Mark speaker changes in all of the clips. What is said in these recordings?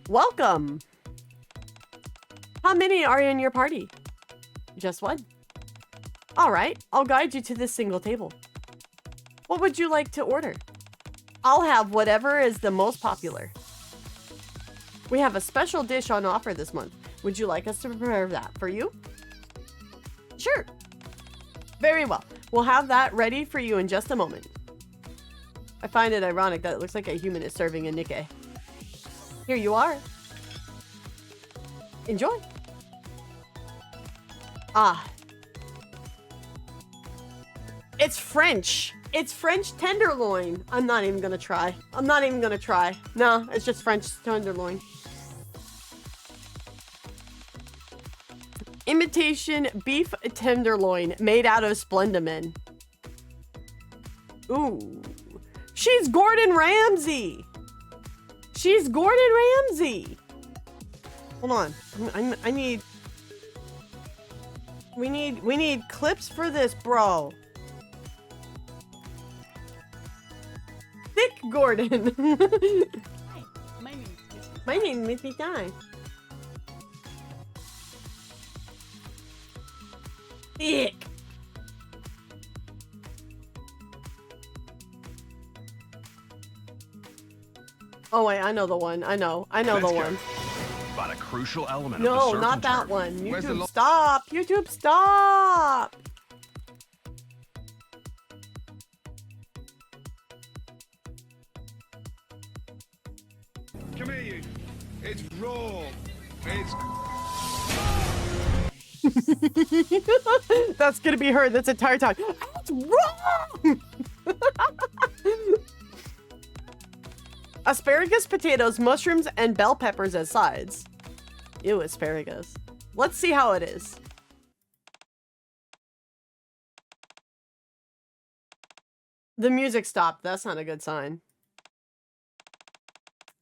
Speaker 1: Welcome. How many are in your party? Just one. All right, I'll guide you to this single table. What would you like to order? I'll have whatever is the most popular. We have a special dish on offer this month. Would you like us to prepare that for you? Sure. Very well. We'll have that ready for you in just a moment. I find it ironic that it looks like a human is serving a Nikke. Here you are. Enjoy. Ah. It's French. It's French tenderloin. I'm not even gonna try. I'm not even gonna try. No, it's just French tenderloin. Imitation beef tenderloin made out of Splendamin. Ooh. She's Gordon Ramsay. She's Gordon Ramsay. Hold on. I need... We need clips for this, bro. Thick Gordon.
Speaker 2: Hi, my name is Missy.
Speaker 1: My name is Missy Time. Thick. Oh wait, I know the one. I know the one.
Speaker 3: But a crucial element
Speaker 1: No,
Speaker 3: of the circle
Speaker 1: not that
Speaker 3: jerk.
Speaker 1: one.
Speaker 3: Where's the
Speaker 1: YouTube, stop! YouTube, stop!
Speaker 4: Come here, you. It's raw. It's...
Speaker 1: That's gonna be her this entire time. It's wrong! Asparagus, potatoes, mushrooms, and bell peppers as sides. Ew, asparagus. Let's see how it is. The music stopped. That's not a good sign.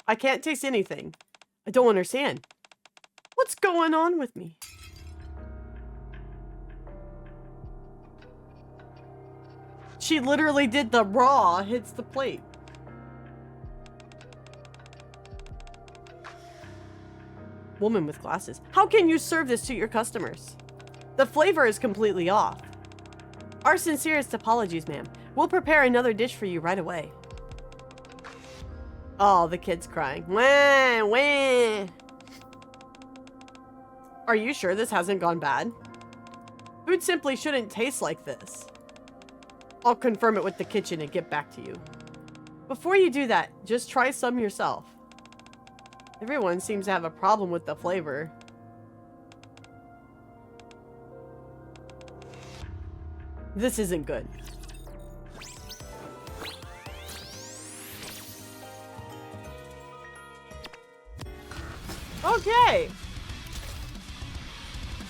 Speaker 1: I can't taste anything. I don't understand. What's going on with me? She literally did the raw hits the plate. Woman with glasses. How can you serve this to your customers? The flavor is completely off. Our sincerest apologies, ma'am. We'll prepare another dish for you right away. Oh, the kid's crying. Wah, wah. Are you sure this hasn't gone bad? Food simply shouldn't taste like this. I'll confirm it with the kitchen and get back to you. Before you do that, just try some yourself. Everyone seems to have a problem with the flavor. This isn't good. Okay.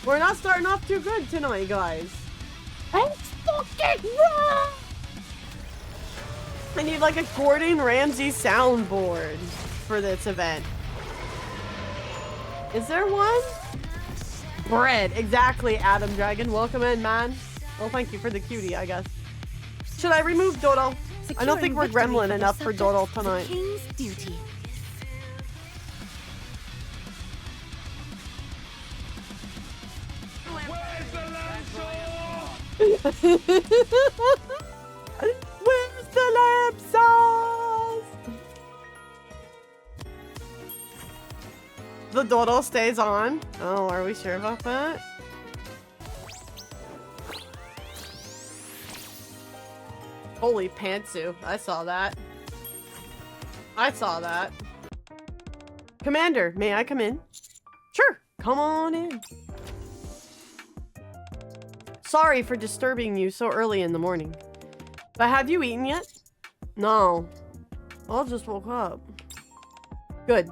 Speaker 1: We're not starting off too good tonight, guys. It's fucking wrong! I need like a Gordon Ramsay soundboard for this event. Is there one? Bread. Exactly, Adam Dragon. Welcome in, man. Well, thank you for the cutie, I guess. Should I remove Dodo? I don't think we're gremlin enough for Dodo tonight.
Speaker 2: King's duty.
Speaker 4: Where's the lamb sauce?
Speaker 1: Where's the lamb sauce? The Dodo stays on. Oh, are we sure about that? Holy pantsu. I saw that. I saw that. Commander, may I come in? Sure, come on in. Sorry for disturbing you so early in the morning. But have you eaten yet? No. I just woke up. Good.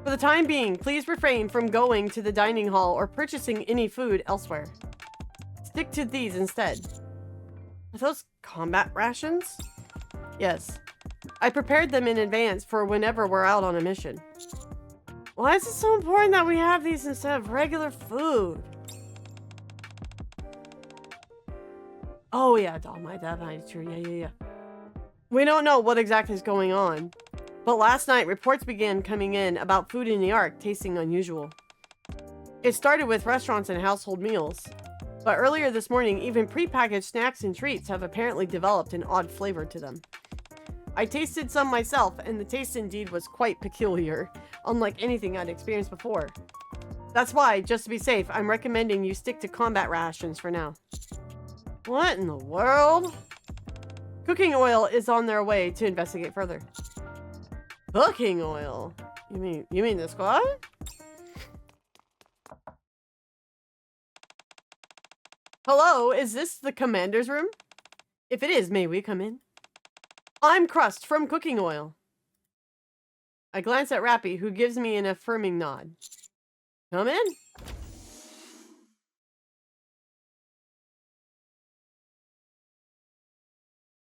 Speaker 1: For the time being, please refrain from going to the dining hall or purchasing any food elsewhere. Stick to these instead. Are those combat rations? Yes. I prepared them in advance for whenever we're out on a mission. Why is it so important that we have these instead of regular food? Oh yeah, Dolomite, that might be true. Yeah. We don't know what exactly is going on. But last night, reports began coming in about food in the Ark tasting unusual. It started with restaurants and household meals. But earlier this morning, even prepackaged snacks and treats have apparently developed an odd flavor to them. I tasted some myself, and the taste indeed was quite peculiar, unlike anything I'd experienced before. That's why, just to be safe, I'm recommending you stick to combat rations for now. What in the world? Cooking oil is on their way to investigate further. Cooking oil? You mean the squad? Hello, is this the commander's room? If it is, may we come in? I'm Crust from Cooking Oil. I glance at Rappy, who gives me an affirming nod. Come in.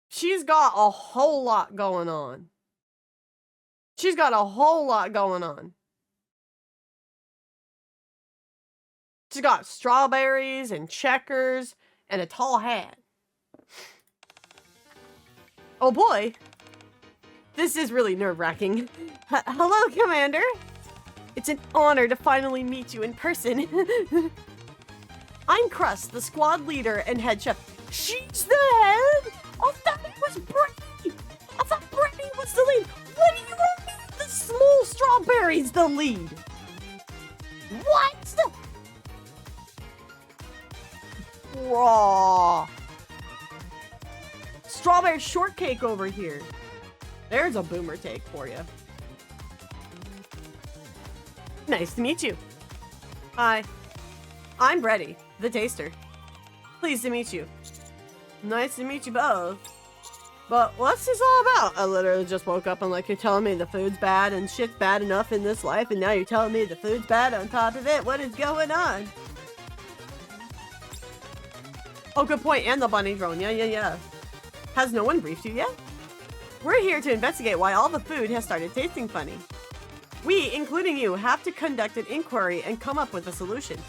Speaker 1: She's got a whole lot going on. She's got a whole lot going on. She's got strawberries and checkers and a tall hat. Oh boy. This is really nerve-wracking. Hello, Commander. It's an honor to finally meet you in person. I'm Crust, the squad leader and head chef. She's the head? I thought it was Bready. I thought Bready was the lead. What do you mean the small strawberry's the lead? What? Raw. Strawberry shortcake over here. There's a boomer take for you. Nice to meet you. Hi. I'm Bready, the taster. Pleased to meet you. Nice to meet you both. But what's this all about? I literally just woke up and like, you're telling me the food's bad and shit's bad enough in this life, and now you're telling me the food's bad on top of it? What is going on? Oh, good point. And the bunny drone. Yeah. Has no one briefed you yet? We're here to investigate why all the food has started tasting funny. We, including you, have to conduct an inquiry and come up with a solution.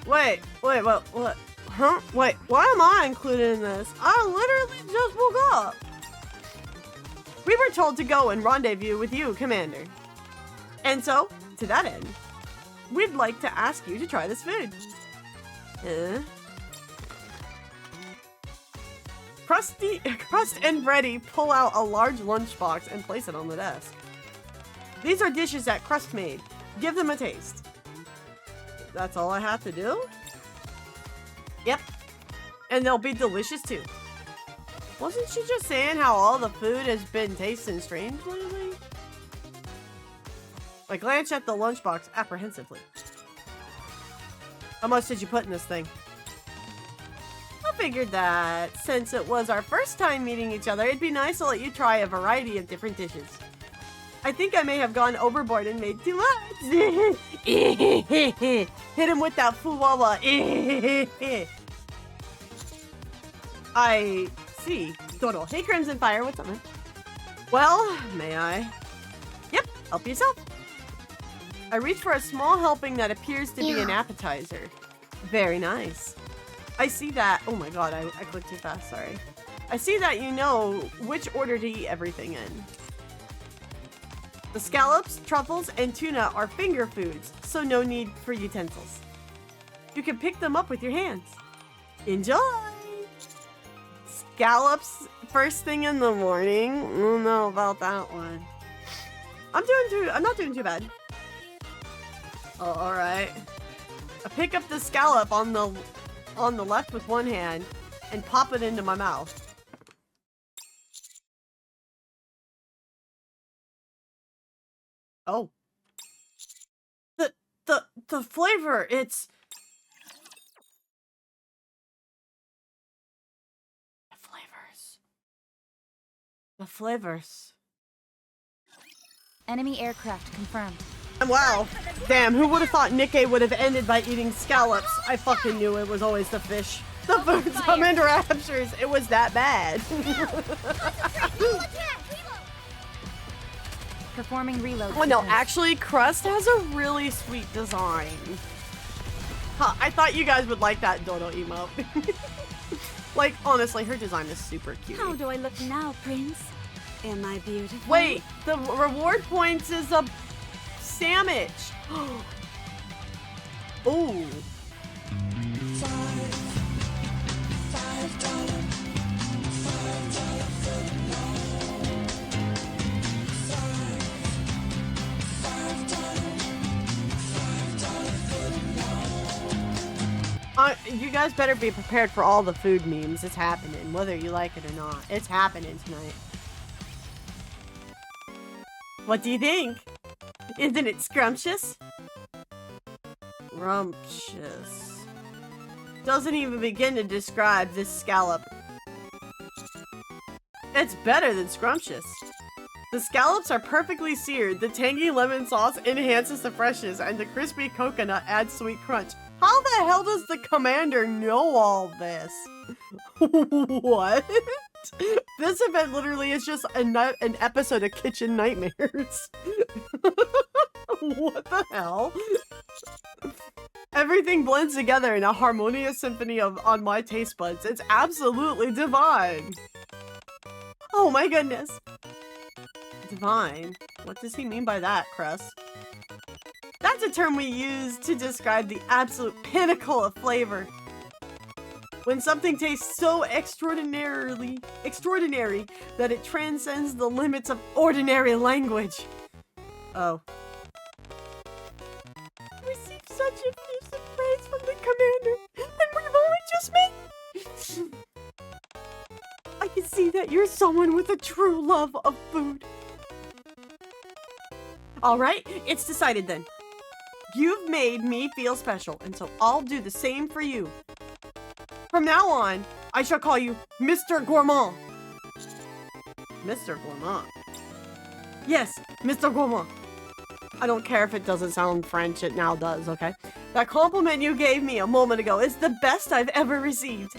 Speaker 1: Wait, what? Huh? Wait, why am I included in this? I literally just woke up. We were told to go and rendezvous with you, Commander. And so, to that end, we'd like to ask you to try this food. Crust and Bready pull out a large lunchbox and place it on the desk. These are dishes that Crust made. Give them a taste. That's all I have to do? Yep. And they'll be delicious too. Wasn't she just saying how all the food has been tasting strange lately? I glance at the lunchbox apprehensively. How much did you put in this thing? I figured that since it was our first time meeting each other, it'd be nice to let you try a variety of different dishes. I think I may have gone overboard and made too much. Hit him with that fuwawa. I see. Total. Hey, Crimson Fire, what's up, man? Well, may I? Yep, help yourself. I reach for a small helping that appears to be an appetizer. Very nice. I see that. Oh my god, I clicked too fast, sorry. I see that you know which order to eat everything in. The scallops, truffles, and tuna are finger foods, so no need for utensils. You can pick them up with your hands. Enjoy! Scallops first thing in the morning? I don't know about that one. I'm not doing too bad. Oh, alright. I pick up the scallop on the left with one hand and pop it into my mouth. Oh. The flavor, it's... The flavors.
Speaker 2: Enemy aircraft confirmed.
Speaker 1: Wow. Damn, who would have thought NIKKE would have ended by eating scallops? I fucking knew it was always the fish. The food's come into raptures. It was that bad.
Speaker 2: Performing reload.
Speaker 1: Oh no, actually, Crust has a really sweet design. Huh, I thought you guys would like that Dodo emote. Like, honestly, her design is super cute.
Speaker 2: How do I look now, Prince?
Speaker 5: Am I beautiful?
Speaker 1: Wait, the reward points is a sandwich. Ooh. You guys better be prepared for all the food memes. It's happening, whether you like it or not. It's happening tonight. What do you think? Isn't it scrumptious? Scrumptious. Doesn't even begin to describe this scallop. It's better than scrumptious. The scallops are perfectly seared. The tangy lemon sauce enhances the freshness, and the crispy coconut adds sweet crunch. How the hell does the commander know all this? What? This event literally is just an episode of Kitchen Nightmares. What the hell? Everything blends together in a harmonious symphony on my taste buds. It's absolutely divine. Oh my goodness. Divine? What does he mean by that, Cress? That's a term we use to describe the absolute pinnacle of flavor. When something tastes so extraordinary that it transcends the limits of ordinary language. Oh. I received such effusive praise from the commander, and we've only just met. I can see that you're someone with a true love of food. Alright, it's decided then. You've made me feel special, and so I'll do the same for you. From now on, I shall call you Mr. Gourmand. Mr. Gourmand? Yes, Mr. Gourmand. I don't care if it doesn't sound French, it now does, okay? That compliment you gave me a moment ago is the best I've ever received.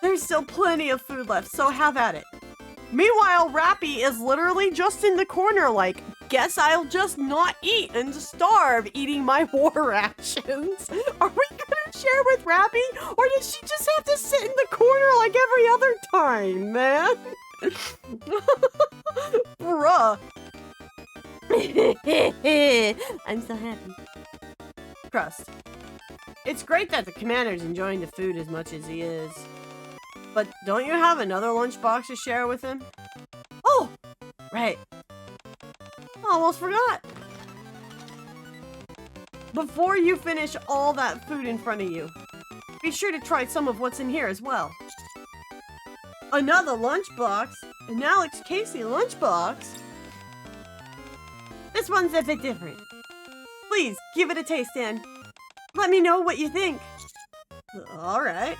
Speaker 1: There's still plenty of food left, so have at it. Meanwhile, Rappy is literally just in the corner like, guess I'll just not eat and starve eating my war rations. Are we gonna share with Rappy? Or does she just have to sit in the corner like every other time, man? Bruh. I'm so happy. Crust. It's great that the commander's enjoying the food as much as he is. But don't you have another lunchbox to share with him? Oh! Right. Almost forgot. Before you finish all that food in front of you, be sure to try some of what's in here as well. Another lunchbox? An Alex Casey lunchbox? This one's a bit different. Please, give it a taste and let me know what you think. Alright.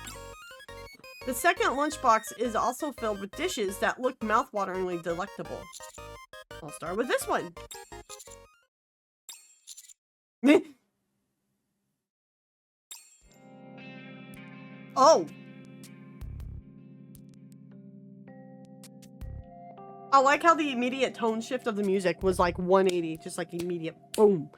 Speaker 1: The second lunchbox is also filled with dishes that look mouthwateringly delectable. I'll start with this one. Oh! I like how the immediate tone shift of the music was like 180, just like immediate boom.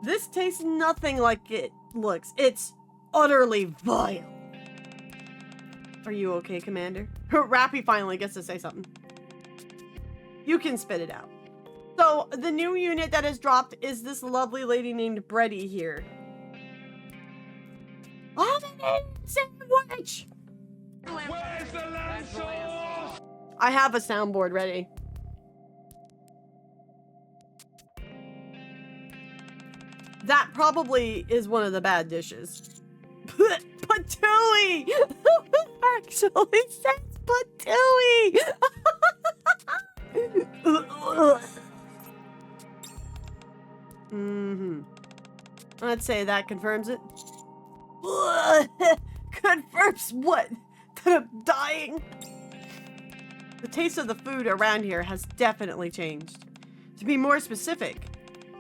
Speaker 1: This tastes nothing like it looks. It's utterly vile. Are you okay, Commander? Rappy finally gets to say something. You can spit it out. So, the new unit that has dropped is this lovely lady named Bready here. Oven sandwich!
Speaker 4: Where's the lamb sauce?
Speaker 1: I have a soundboard ready. That probably is one of the bad dishes. Patooey! Actually says patooey! I'd say that confirms it. Confirms what? That I'm dying? The taste of the food around here has definitely changed. To be more specific,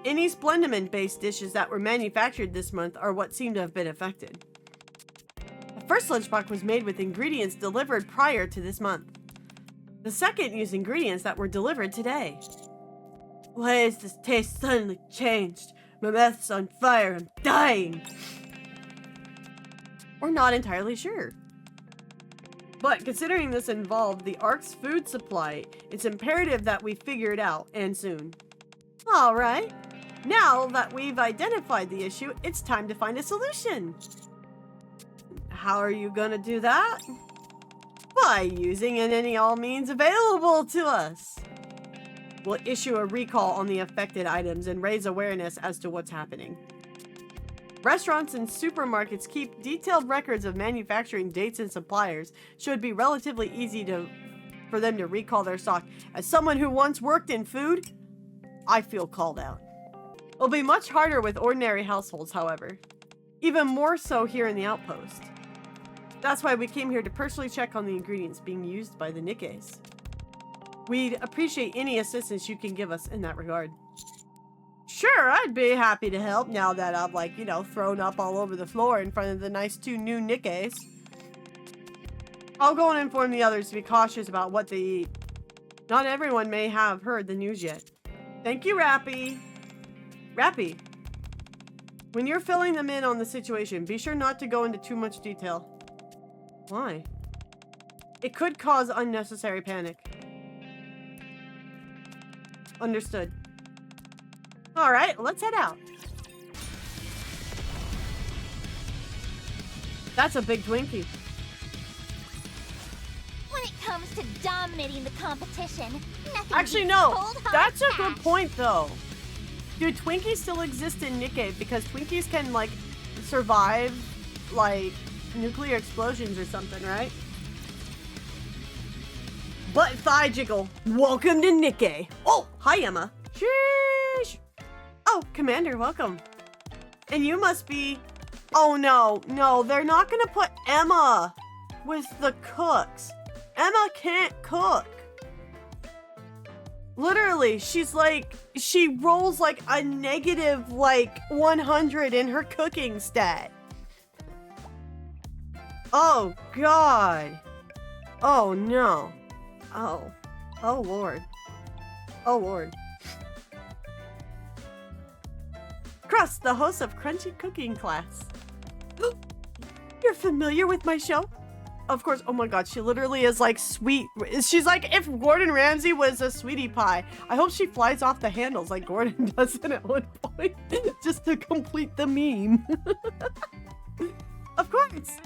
Speaker 1: any Splendiment-based dishes that were manufactured this month are what seem to have been affected. The first lunchbox was made with ingredients delivered prior to this month. The second used ingredients that were delivered today. Why has this taste suddenly changed? My mouth's on fire, I'm dying! We're not entirely sure. But considering this involved the Ark's food supply, it's imperative that we figure it out, and soon. Alright, now that we've identified the issue, it's time to find a solution. How are you gonna do that? By using any all means available to us. We'll issue a recall on the affected items and raise awareness as to what's happening. Restaurants and supermarkets keep detailed records of manufacturing dates and suppliers. Should be relatively easy for them to recall their stock. As someone who once worked in food, I feel called out. It'll be much harder with ordinary households, however. Even more so here in the outpost. That's why we came here to personally check on the ingredients being used by the NIKKEs. We'd appreciate any assistance you can give us in that regard. Sure, I'd be happy to help now that I've, like, you know, thrown up all over the floor in front of the nice 2 new NIKKEs. I'll go and inform the others to be cautious about what they eat. Not everyone may have heard the news yet. Thank you, Rappy. Rappy, when you're filling them in on the situation, be sure not to go into too much detail. Why? It could cause unnecessary panic. Understood. Alright, let's head out. That's a big Twinkie.
Speaker 5: When it comes to dominating the competition, nothing
Speaker 1: Actually,
Speaker 5: beats
Speaker 1: no.
Speaker 5: cold, hard
Speaker 1: That's a good
Speaker 5: cash.
Speaker 1: point, though. Do Twinkies still exist in NIKKE? Because Twinkies can, like, survive, like, nuclear explosions or something, right? Butt thigh jiggle. Welcome to NIKKE. Oh, hi, Emma. Sheesh. Oh, Commander, welcome. And you must be... Oh, no. No, they're not gonna put Emma with the cooks. Emma can't cook. Literally, she's like... She rolls, like, a negative, like, 100 in her cooking stat. Oh, God. Oh, no. Oh. Oh, Lord. Oh, Lord. Crust, the host of Crunchy Cooking Class. You're familiar with my show? Of course. Oh my God, she literally is like sweet. She's like if Gordon Ramsay was a sweetie pie. I hope she flies off the handles like Gordon does it at one point, just to complete the meme. Of course.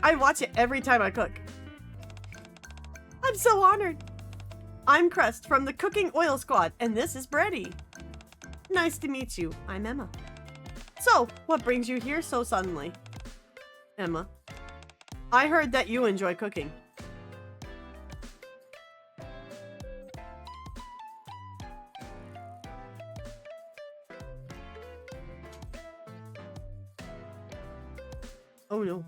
Speaker 1: I watch it every time I cook. I'm so honored. I'm Crust from the Cooking Oil Squad, and this is Bready. Nice to meet you. I'm Emma. So, what brings you here so suddenly? Emma, I heard that you enjoy cooking. Oh no.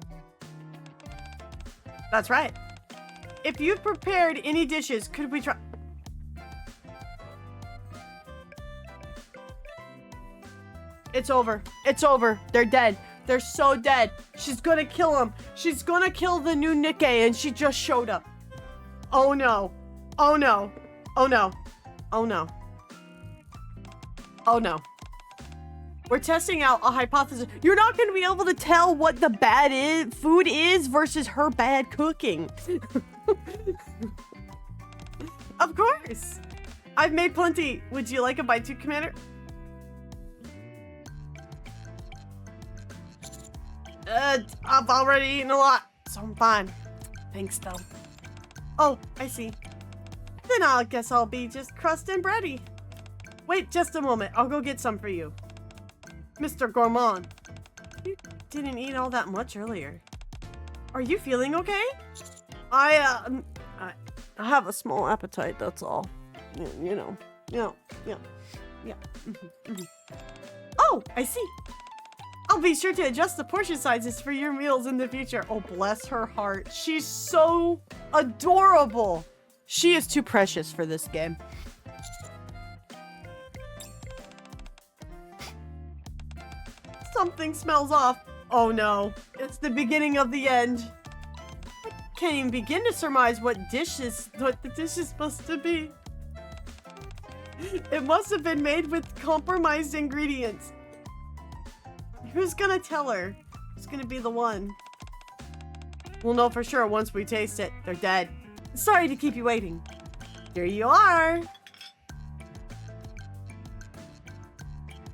Speaker 1: That's right. If you've prepared any dishes, could we try? It's over. It's over. They're dead. They're so dead. She's gonna kill them. She's gonna kill the new NIKKE, and she just showed up. Oh no. Oh no. Oh no. Oh no. Oh no. We're testing out a hypothesis. You're not gonna be able to tell what the bad food is versus her bad cooking. Of course. I've made plenty. Would you like a bite too, Commander? I've already eaten a lot, so I'm fine. Thanks, though. Oh, I see. Then I guess I'll be just Crust and Bready. Wait just a moment. I'll go get some for you. Mr. Gourmand. You didn't eat all that much earlier. Are you feeling okay? I have a small appetite, that's all. You know. Yeah. Oh, I see. I'll be sure to adjust the portion sizes for your meals in the future. Oh, bless her heart. She's so adorable. She is too precious for this game. Something smells off. Oh no, it's the beginning of the end. I can't even begin to surmise what the dish is supposed to be. It must have been made with compromised ingredients. Who's gonna tell her? Who's gonna be the one? We'll know for sure once we taste it. They're dead. Sorry to keep you waiting. Here you are.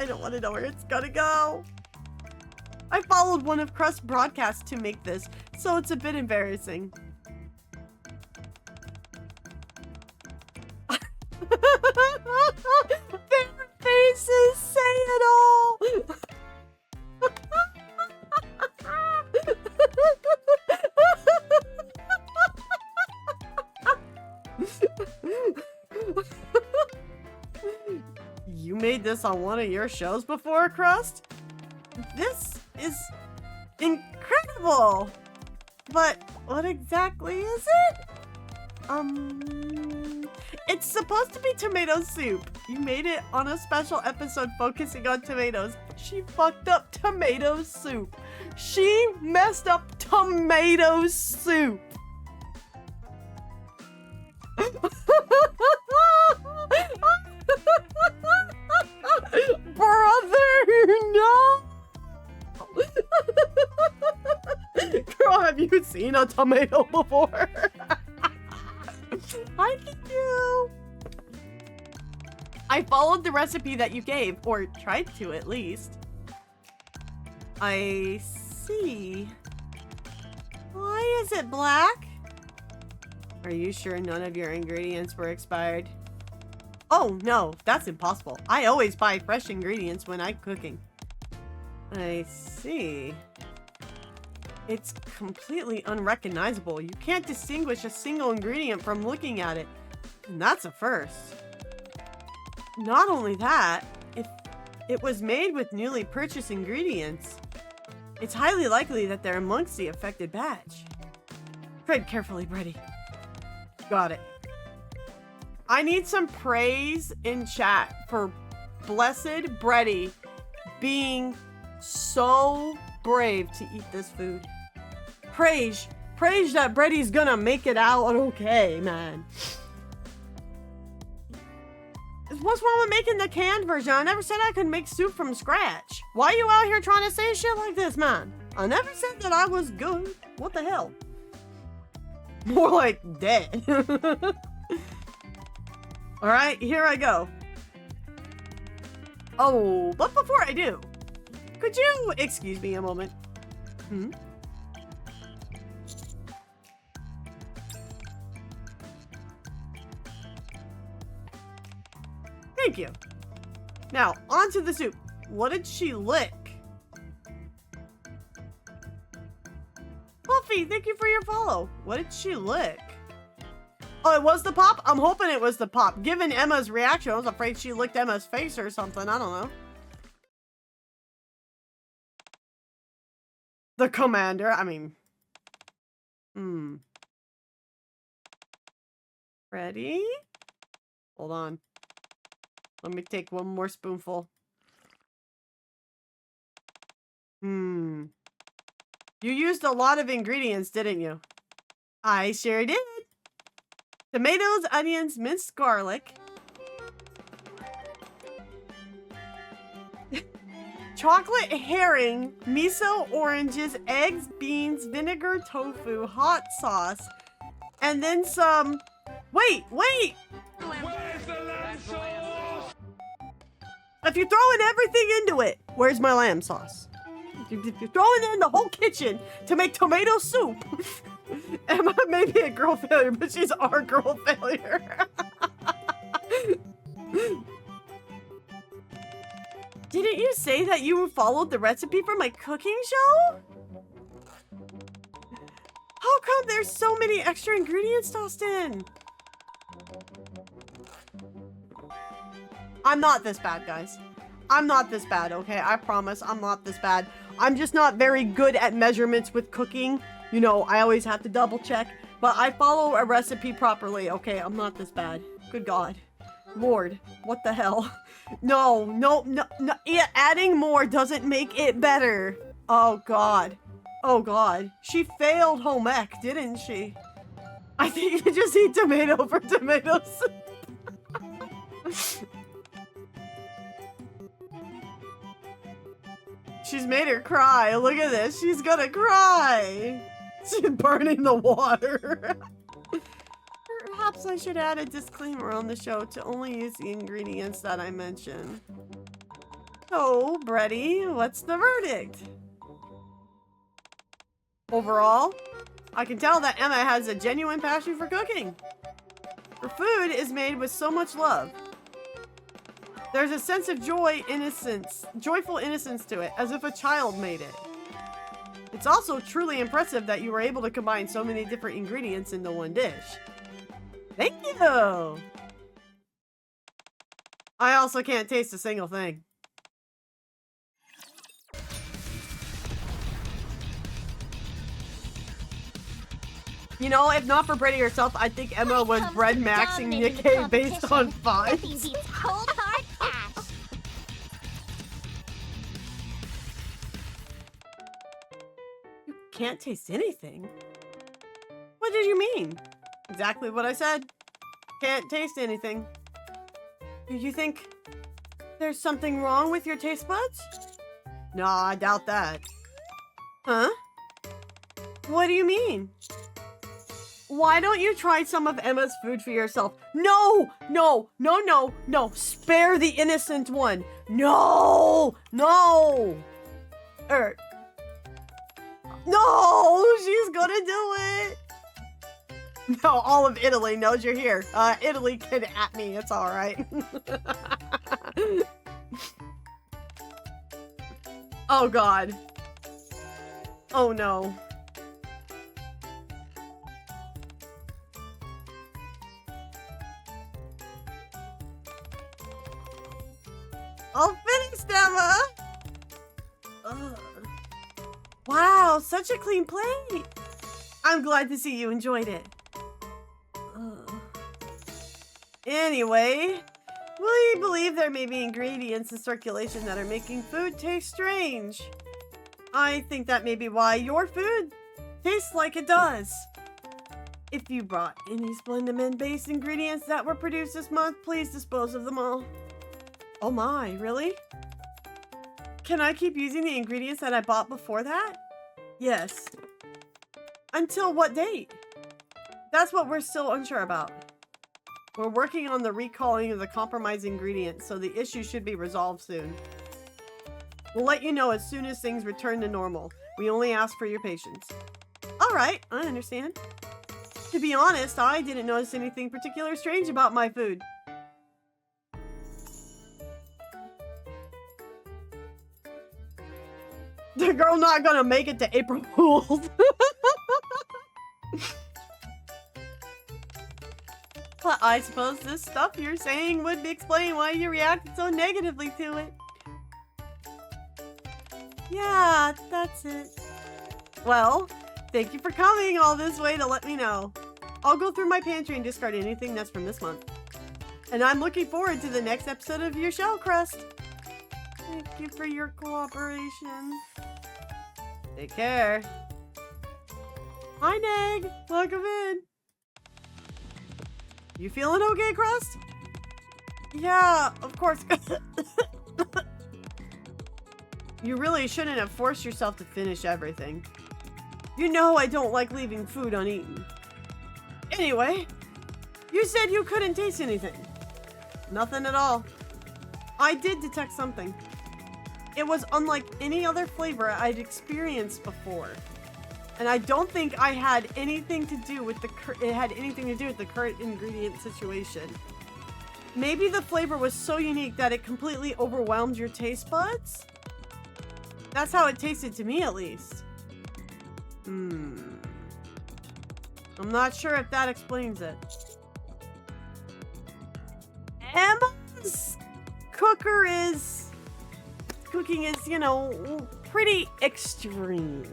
Speaker 1: I don't want to know where it's gonna go. I followed one of Crust's broadcasts to make this, so it's a bit embarrassing. Their faces say it all. You made this on one of your shows before, Crust? This is incredible! But what exactly is it? It's supposed to be tomato soup. You made it on a special episode focusing on tomatoes. She fucked up tomato soup. She messed up tomato soup. Brother, no! Girl, have you seen a tomato before? Hi, you. I followed the recipe that you gave, or tried to at least. I see. Why is it black? Are you sure none of your ingredients were expired? Oh, no, that's impossible. I always buy fresh ingredients when I'm cooking. I see. It's completely unrecognizable. You can't distinguish a single ingredient from looking at it. And that's a first. Not only that, if it was made with newly purchased ingredients, it's highly likely that they're amongst the affected batch. Tread carefully, Bready. Got it. I need some praise in chat for blessed Bready being so brave to eat this food. Praise that Bready's gonna make it out okay, man. What's wrong with making the canned version? I never said I could make soup from scratch. Why are you out here trying to say shit like this, man? I never said that I was good. What the hell? More like dead. Alright, here I go. Oh, but before I do, could you excuse me a moment? Thank you. Now, onto the soup. What did she lick? Puffy, thank you for your follow. What did she lick? Oh, it was the pop? I'm hoping it was the pop. Given Emma's reaction, I was afraid she licked Emma's face or something. I don't know. The commander, I mean. Ready? Hold on. Let me take one more spoonful. You used a lot of ingredients, didn't you? I sure did. Tomatoes, onions, minced garlic. Chocolate herring, miso oranges, eggs, beans, vinegar, tofu, hot sauce, and then some... Wait!
Speaker 4: Where's the lamb sauce?
Speaker 1: If you're throwing everything into it, where's my lamb sauce? If you're throwing it in the whole kitchen to make tomato soup, Emma may be a girl failure, but she's our girl failure. Didn't you say that you followed the recipe for my cooking show? How come there's so many extra ingredients tossed in? I'm not this bad, guys. I'm not this bad, okay? I promise I'm not this bad. I'm just not very good at measurements with cooking. You know, I always have to double check. But I follow a recipe properly, okay? I'm not this bad. Good God. Lord, what the hell? No. Yeah, adding more doesn't make it better. Oh God. Oh God. She failed home ec, didn't she? I think you just eat tomato for tomato soup. She's made her cry. Look at this. She's gonna cry. She's burning the water. Perhaps I should add a disclaimer on the show to only use the ingredients that I mention. So, Bready, what's the verdict? Overall, I can tell that Emma has a genuine passion for cooking. Her food is made with so much love. There's a sense of joyful innocence to it, as if a child made it. It's also truly impressive that you were able to combine so many different ingredients into one dish. Thank you! I also can't taste a single thing. You know, if not for Bready herself, I think Emma was bread maxing NIKKE based on
Speaker 5: Nothing
Speaker 1: vibes.
Speaker 5: beats cold hard cash.
Speaker 1: You can't taste anything? What did you mean? Exactly what I said. Can't taste anything. Do you think there's something wrong with your taste buds? No, I doubt that. Huh? What do you mean? Why don't you try some of Emma's food for yourself? No! No! No, no, no! Spare the innocent one! No! No! No! She's gonna do it! No, all of Italy knows you're here. Italy can at me, it's alright. Oh god. Oh no. All finished, Emma! Ugh. Wow, such a clean plate! I'm glad to see you enjoyed it. Ugh. Anyway, will you believe there may be ingredients in circulation that are making food taste strange? I think that may be why your food tastes like it does. If you brought any Splendimen-based ingredients that were produced this month, please dispose of them all. Oh my, really? Can I keep using the ingredients that I bought before that? Yes. Until what date? That's what we're still unsure about. We're working on the recalling of the compromised ingredients, so the issue should be resolved soon. We'll let you know as soon as things return to normal. We only ask for your patience. Alright, I understand. To be honest, I didn't notice anything particularly strange about my food. The girl not gonna make it to April Fool's. But I suppose this stuff you're saying would explain why you reacted so negatively to it. Yeah, that's it. Well, thank you for coming all this way to let me know. I'll go through my pantry and discard anything that's from this month. And I'm looking forward to the next episode of your show, Crust. Thank you for your cooperation. Take care. Hi, Neg. Welcome in. You feeling okay, Crust? Yeah, of course. You really shouldn't have forced yourself to finish everything. You know I don't like leaving food uneaten. Anyway, you said you couldn't taste anything. Nothing at all. I did detect something. It was unlike any other flavor I'd experienced before. And I don't think I had anything to do with the current ingredient situation. Maybe the flavor was so unique that it completely overwhelmed your taste buds? That's how it tasted to me, at least. I'm not sure if that explains it. Emma's cooking is, you know, pretty extreme.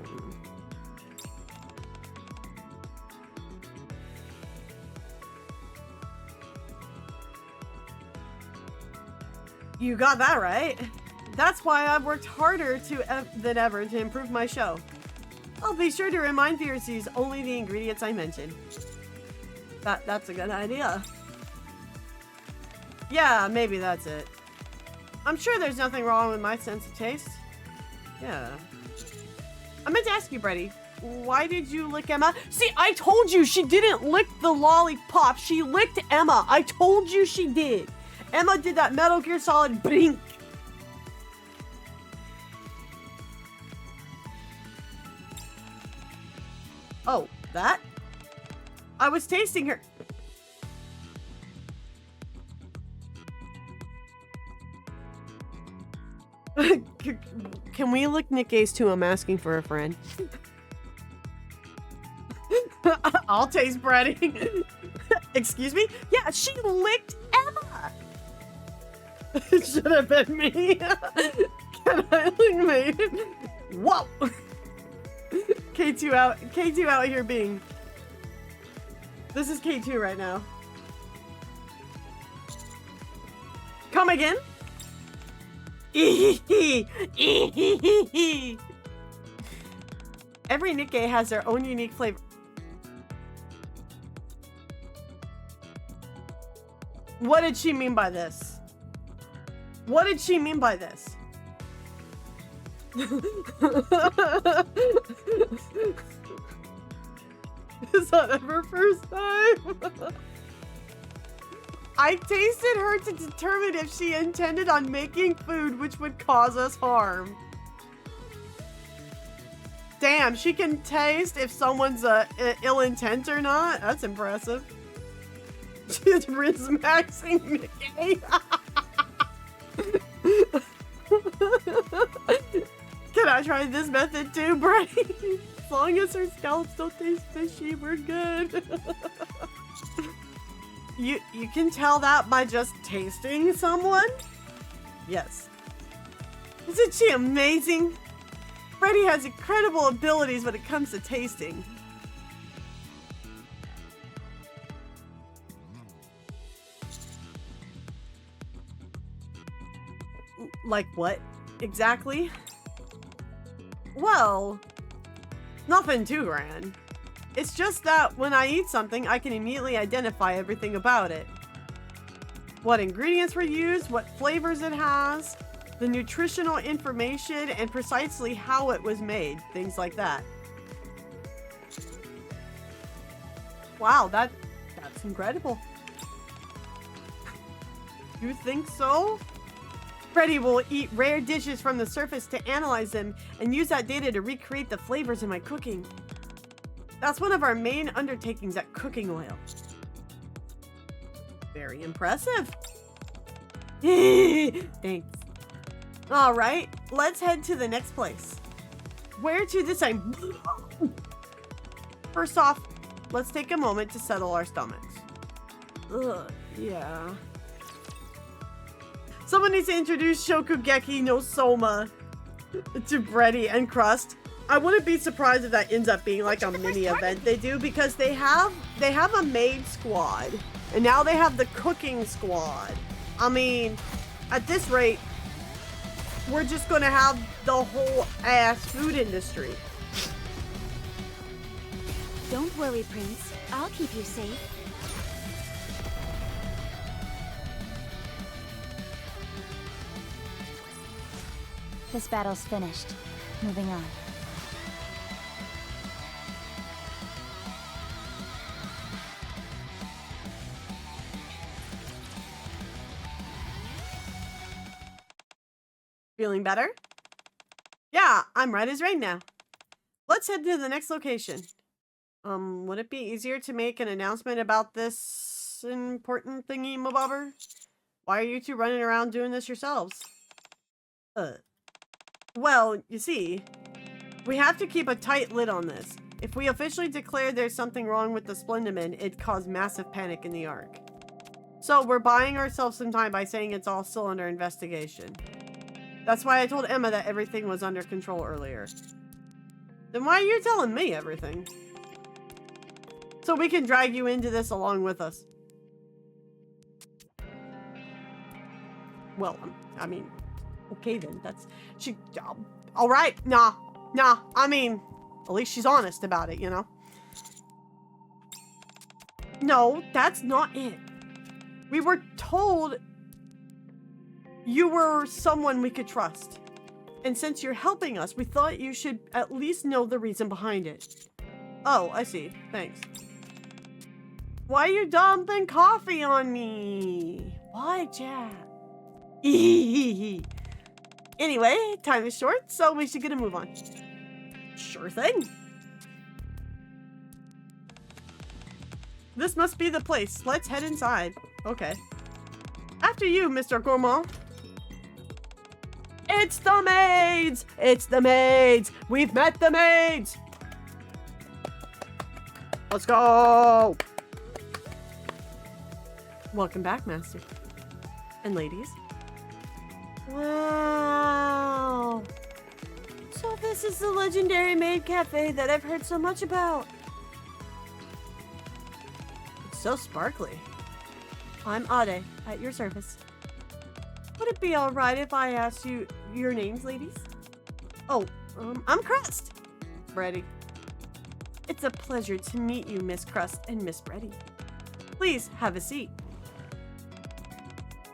Speaker 1: You got that right. That's why I've worked harder than ever to improve my show. I'll be sure to remind viewers to use only the ingredients I mentioned. That's a good idea. Yeah, maybe that's it. I'm sure there's nothing wrong with my sense of taste. Yeah. I meant to ask you, Bready, Why did you lick Emma? See, I told you she didn't lick the lollipop. She licked Emma. I told you she did. Emma did that Metal Gear Solid blink. Oh, that? I was tasting her. Can we lick NIKKE's too? I'm asking for a friend. I'll taste Bready. Excuse me? Yeah, she licked Emma. It should have been me. Can I lick me? Whoa. K2 out here being. This is K2 right now. Come again? Every NIKKE has their own unique flavor. What did she mean by this? What did she mean by this? Is that ever first time? I tasted her to determine if she intended on making food which would cause us harm. Damn, she can taste if someone's ill intent or not. That's impressive. She's Rizmaxing NIKKE. Can I try this method too, Bready? As long as her scallops don't taste fishy, we're good. You can tell that by just tasting someone? Yes. Isn't she amazing? Bready has incredible abilities when it comes to tasting. Like what, exactly? Well, nothing too grand. It's just that when I eat something, I can immediately identify everything about it. What ingredients were used, what flavors it has, the nutritional information, and precisely how it was made. Things like that. Wow, that's incredible. You think so? Bready will eat rare dishes from the surface to analyze them and use that data to recreate the flavors in my cooking. That's one of our main undertakings at Cooking Oil. Very impressive. Thanks. All right, let's head to the next place. Where to this time? First off, let's take a moment to settle our stomachs. Ugh, yeah. Someone needs to introduce Shokugeki no Soma to Bready and Crust. I wouldn't be surprised if that ends up being like a mini event they do, because they have a maid squad and now they have the cooking squad. I mean, at this rate, we're just gonna have the whole ass food industry.
Speaker 5: Don't worry, Prince. I'll keep you safe.
Speaker 2: This battle's finished. Moving on.
Speaker 1: Feeling better? Yeah, I'm right as rain now. Let's head to the next location. Would it be easier to make an announcement about this important thingy, mabobber? Why are you two running around doing this yourselves? Well, you see, we have to keep a tight lid on this. If we officially declare there's something wrong with the Splendiman, it'd cause massive panic in the Ark. So we're buying ourselves some time by saying it's all still under investigation. That's why I told Emma that everything was under control earlier. Then why are you telling me everything? So we can drag you into this along with us. Well, I mean, okay then, all right, nah, I mean, at least she's honest about it, you know? No, that's not it. We were told you were someone we could trust. And since you're helping us, we thought you should at least know the reason behind it. Oh, I see. Thanks. Why are you dumping coffee on me? Why, Jack? Anyway, time is short, so we should get a move on. Sure thing. This must be the place. Let's head inside. Okay. After you, Mr. Gourmand. It's the maids! It's the maids! We've met the maids! Let's go! Welcome back, Master. And ladies. Wow! So this is the legendary maid cafe that I've heard so much about. It's so sparkly. I'm Ade, at your service. Would it be alright if I asked you your names, ladies? Oh, I'm Crust. Bready. It's a pleasure to meet you, Miss Crust and Miss Bready. Please, have a seat.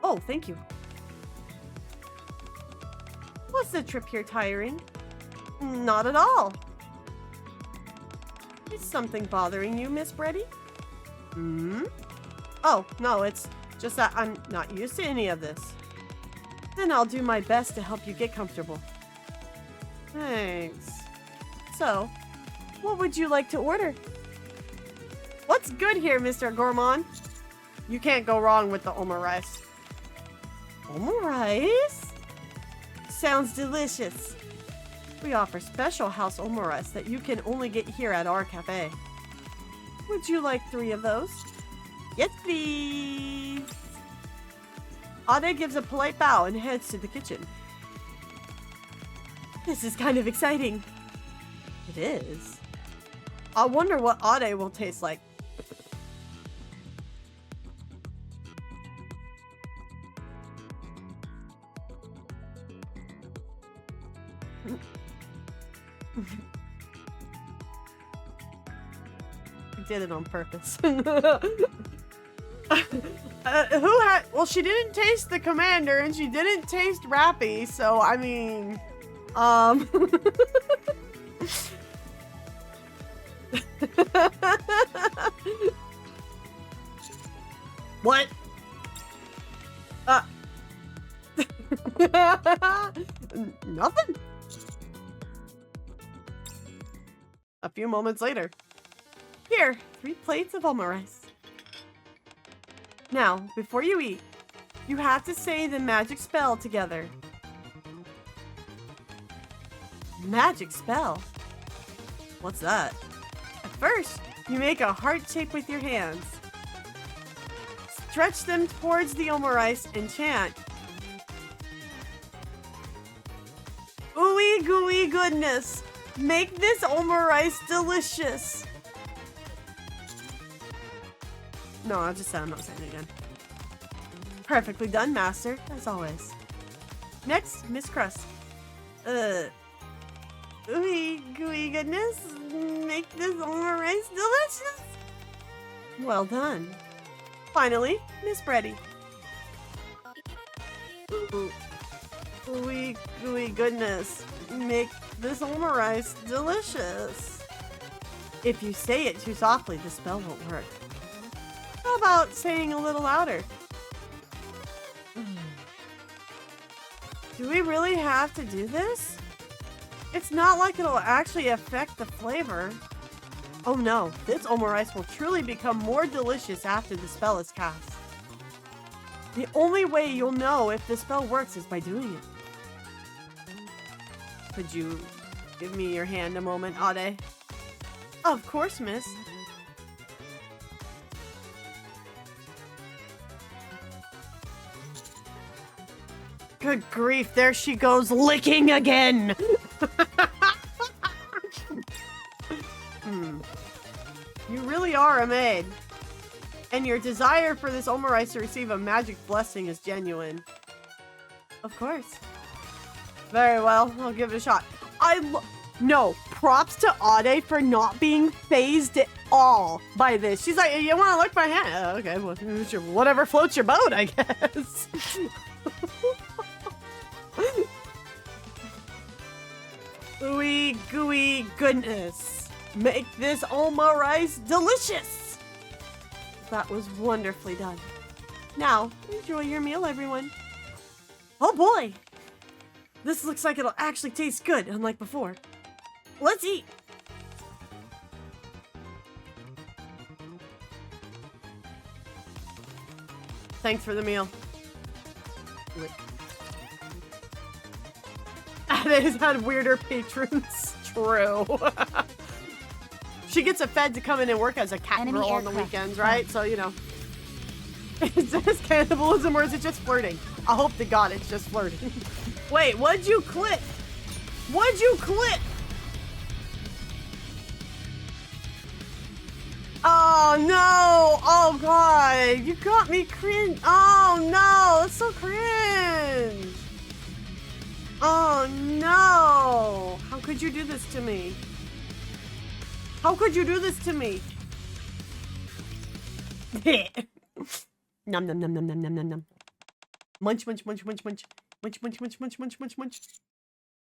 Speaker 1: Oh, thank you. Was the trip here tiring? Not at all. Is something bothering you, Miss Bready? Oh, no, it's just that I'm not used to any of this. Then I'll do my best to help you get comfortable. Thanks. So, what would you like to order? What's good here, Mr. Gourmand? You can't go wrong with the omurice. Omurice? Sounds delicious. We offer special house omurice that you can only get here at our cafe. Would you like 3 of those? Yes, please. Ade gives a polite bow and heads to the kitchen. This is kind of exciting. It is. I wonder what Ade will taste like. I did it on purpose. Well, she didn't taste the commander and she didn't taste Rappy, so I mean, what? Nothing. A few moments later. Here, 3 plates of omurice. Now, before you eat, you have to say the magic spell together. Magic spell? What's that? At first, you make a heart shape with your hands. Stretch them towards the omurice and chant. Ooey gooey goodness! Make this omurice delicious! No, I just said I'm not saying it again. Perfectly done, Master, as always. Next, Miss Crust. Ooey gooey goodness, make this omurice delicious! Well done. Finally, Miss Bready. Ooey gooey goodness, make this omurice delicious. If you say it too softly, the spell won't work. How about saying a little louder? Do we really have to do this? It's not like it'll actually affect the flavor. Oh no, this omurice will truly become more delicious after the spell is cast. The only way you'll know if the spell works is by doing it. Could you give me your hand a moment, Ade? Of course, miss. Good grief, there she goes licking again! You really are a maid. And your desire for this omurice to receive a magic blessing is genuine. Of course. Very well, I'll give it a shot. No, props to Ade for not being phased at all by this. She's like, you want to lick my hand? Okay, well, whatever floats your boat, I guess. ooey gooey goodness. Make this Oma rice delicious. That was wonderfully done. Now, enjoy your meal, everyone. Oh boy! This looks like it'll actually taste good, unlike before. Let's eat! Thanks for the meal. They've had weirder patrons. True. She gets a fed to come in and work as a cat
Speaker 2: Enemy
Speaker 1: girl on the
Speaker 2: aircraft.
Speaker 1: weekends, right? So, you know. Is this cannibalism or is it just flirting? I hope to God it's just flirting. Wait, what'd you click? What'd you click? Oh no! Oh God! You got me cringe. Oh no! That's so cringe. Oh no! How could you do this to me? How could you do this to me? Num num num num num num num num. Munch munch munch munch munch. Munch munch munch munch munch munch munch.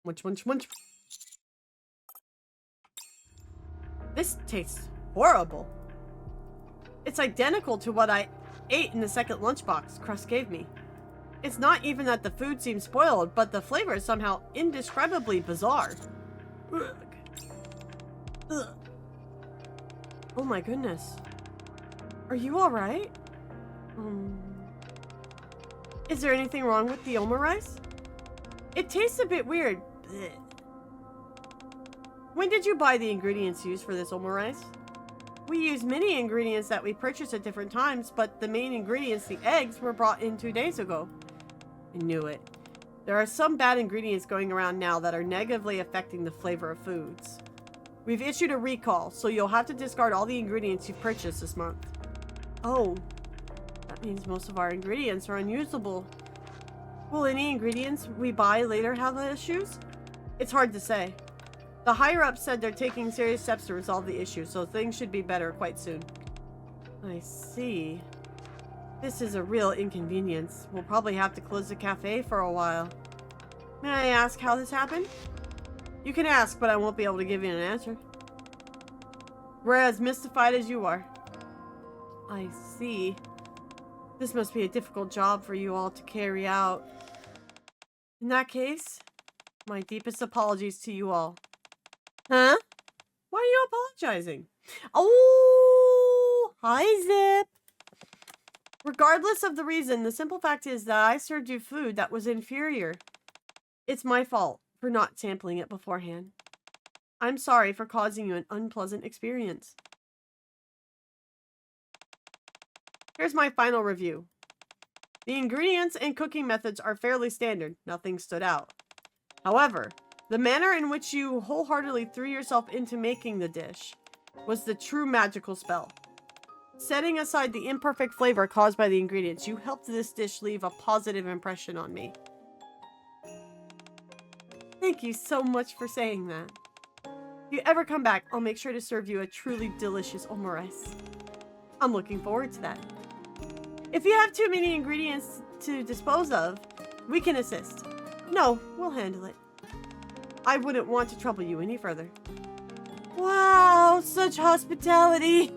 Speaker 1: Munch munch munch. This tastes horrible. It's identical to what I ate in the second lunchbox Crust gave me. It's not even that the food seems spoiled, but the flavor is somehow indescribably bizarre. Ugh. Ugh. Oh my goodness. Are you alright? Is there anything wrong with the Oma rice? It tastes a bit weird. Blech. When did you buy the ingredients used for this Oma rice? We use many ingredients that we purchase at different times, but the main ingredients, the eggs, were brought in 2 days ago. I knew it. There are some bad ingredients going around now that are negatively affecting the flavor of foods. We've issued a recall, so you'll have to discard all the ingredients you've purchased this month. Oh, that means most of our ingredients are unusable. Will any ingredients we buy later have issues? It's hard to say. The higher-ups said they're taking serious steps to resolve the issue, so things should be better quite soon. I see. This is a real inconvenience. We'll probably have to close the cafe for a while. May I ask how this happened? You can ask, but I won't be able to give you an answer. We're as mystified as you are. I see. This must be a difficult job for you all to carry out. In that case, my deepest apologies to you all. Huh? Why are you apologizing? Oh, hi Zip. Regardless of the reason, the simple fact is that I served you food that was inferior. It's my fault for not sampling it beforehand. I'm sorry for causing you an unpleasant experience. Here's my final review. The ingredients and cooking methods are fairly standard. Nothing stood out. However, the manner in which you wholeheartedly threw yourself into making the dish was the true magical spell. Setting aside the imperfect flavor caused by the ingredients, you helped this dish leave a positive impression on me. Thank you so much for saying that. If you ever come back, I'll make sure to serve you a truly delicious Oma rice. I'm looking forward to that. If you have too many ingredients to dispose of, we can assist. No, we'll handle it. I wouldn't want to trouble you any further. Wow, such hospitality.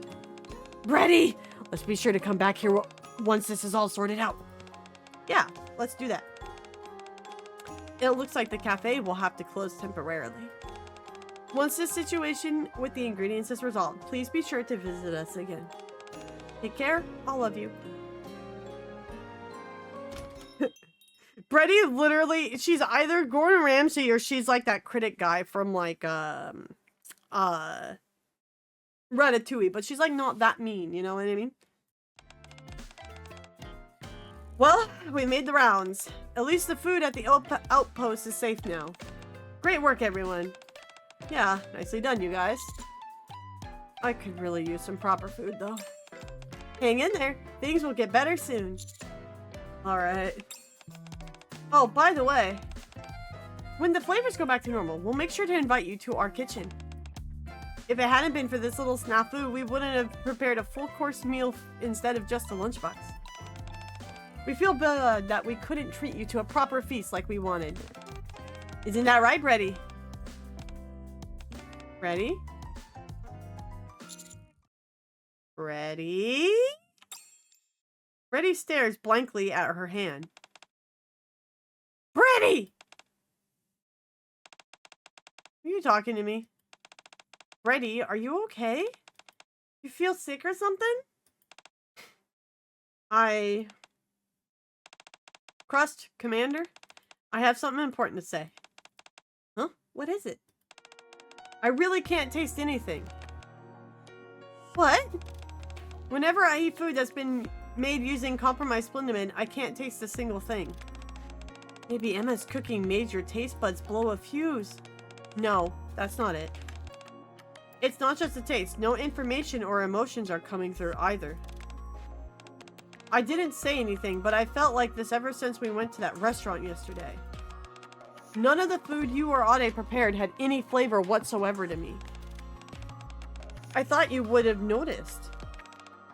Speaker 1: Bready, let's be sure to come back here once this is all sorted out. Yeah, let's do that. It looks like the cafe will have to close temporarily. Once this situation with the ingredients is resolved, please be sure to visit us again. Take care, all of you. Bready literally, she's either Gordon Ramsay or she's like that critic guy from like Ratatouille, but she's like not that mean, you know what I mean? Well, we made the rounds. At least the food at the outpost is safe now. Great work, everyone. Yeah, nicely done, you guys. I could really use some proper food, though. Hang in there. Things will get better soon. Alright. Oh, by the way, when the flavors go back to normal, we'll make sure to invite you to our kitchen. If it hadn't been for this little snafu, we wouldn't have prepared a full-course meal instead of just a lunchbox. We feel bad that we couldn't treat you to a proper feast like we wanted. Isn't that right, Bready? Ready? Ready? Bready stares blankly at her hand. Bready! Are you talking to me? Bready, are you okay? You feel sick or something? Crust, Commander? I have something important to say. Huh? What is it? I really can't taste anything. What? Whenever I eat food that's been made using compromised splendimin, I can't taste a single thing. Maybe Emma's cooking made your taste buds blow a fuse. No, that's not it. It's not just a taste. No information or emotions are coming through either. I didn't say anything, but I felt like this ever since we went to that restaurant yesterday. None of the food you or Ade prepared had any flavor whatsoever to me. I thought you would have noticed.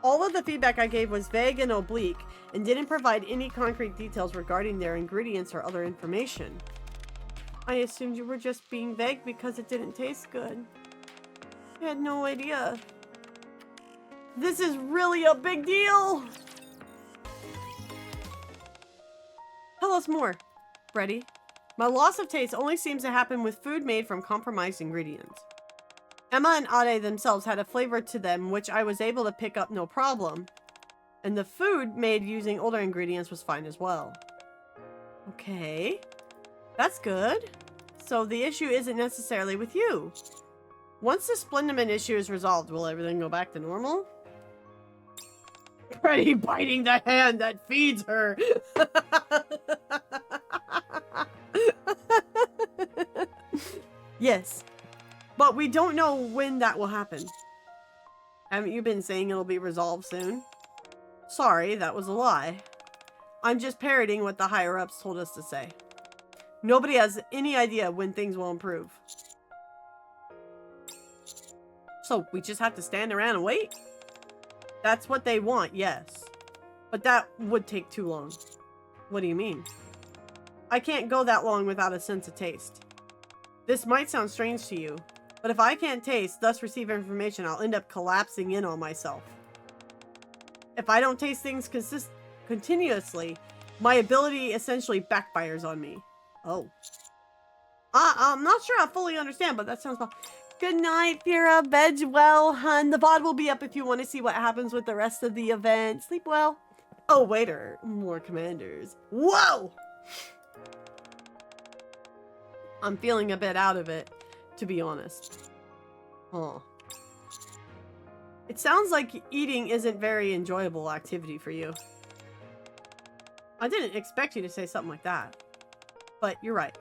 Speaker 1: All of the feedback I gave was vague and oblique and didn't provide any concrete details regarding their ingredients or other information. I assumed you were just being vague because it didn't taste good. I had no idea. This is really a big deal! Tell us more, Bready. My loss of taste only seems to happen with food made from compromised ingredients. Emma and Ade themselves had a flavor to them which I was able to pick up no problem. And the food made using older ingredients was fine as well. Okay. That's good. So the issue isn't necessarily with you. Once the splendimin issue is resolved, will everything go back to normal? Bready biting the hand that feeds her. Yes. But we don't know when that will happen. Haven't you been saying it'll be resolved soon? Sorry, that was a lie. I'm just parroting what the higher-ups told us to say. Nobody has any idea when things will improve. So we just have to stand around and wait? That's what they want, yes. But that would take too long. What do you mean? I can't go that long without a sense of taste. This might sound strange to you, but if I can't taste, thus receive information, I'll end up collapsing in on myself. If I don't taste things continuously, my ability essentially backfires on me. Oh. I'm not sure I fully understand, but that sounds fun. Good night, Fira. Bed well, hun. The VOD will be up if you want to see what happens with the rest of the event. Sleep well. Oh, waiter. More commanders. Whoa! I'm feeling a bit out of it, to be honest. Huh. It sounds like eating isn't very enjoyable activity for you. I didn't expect you to say something like that. But you're right.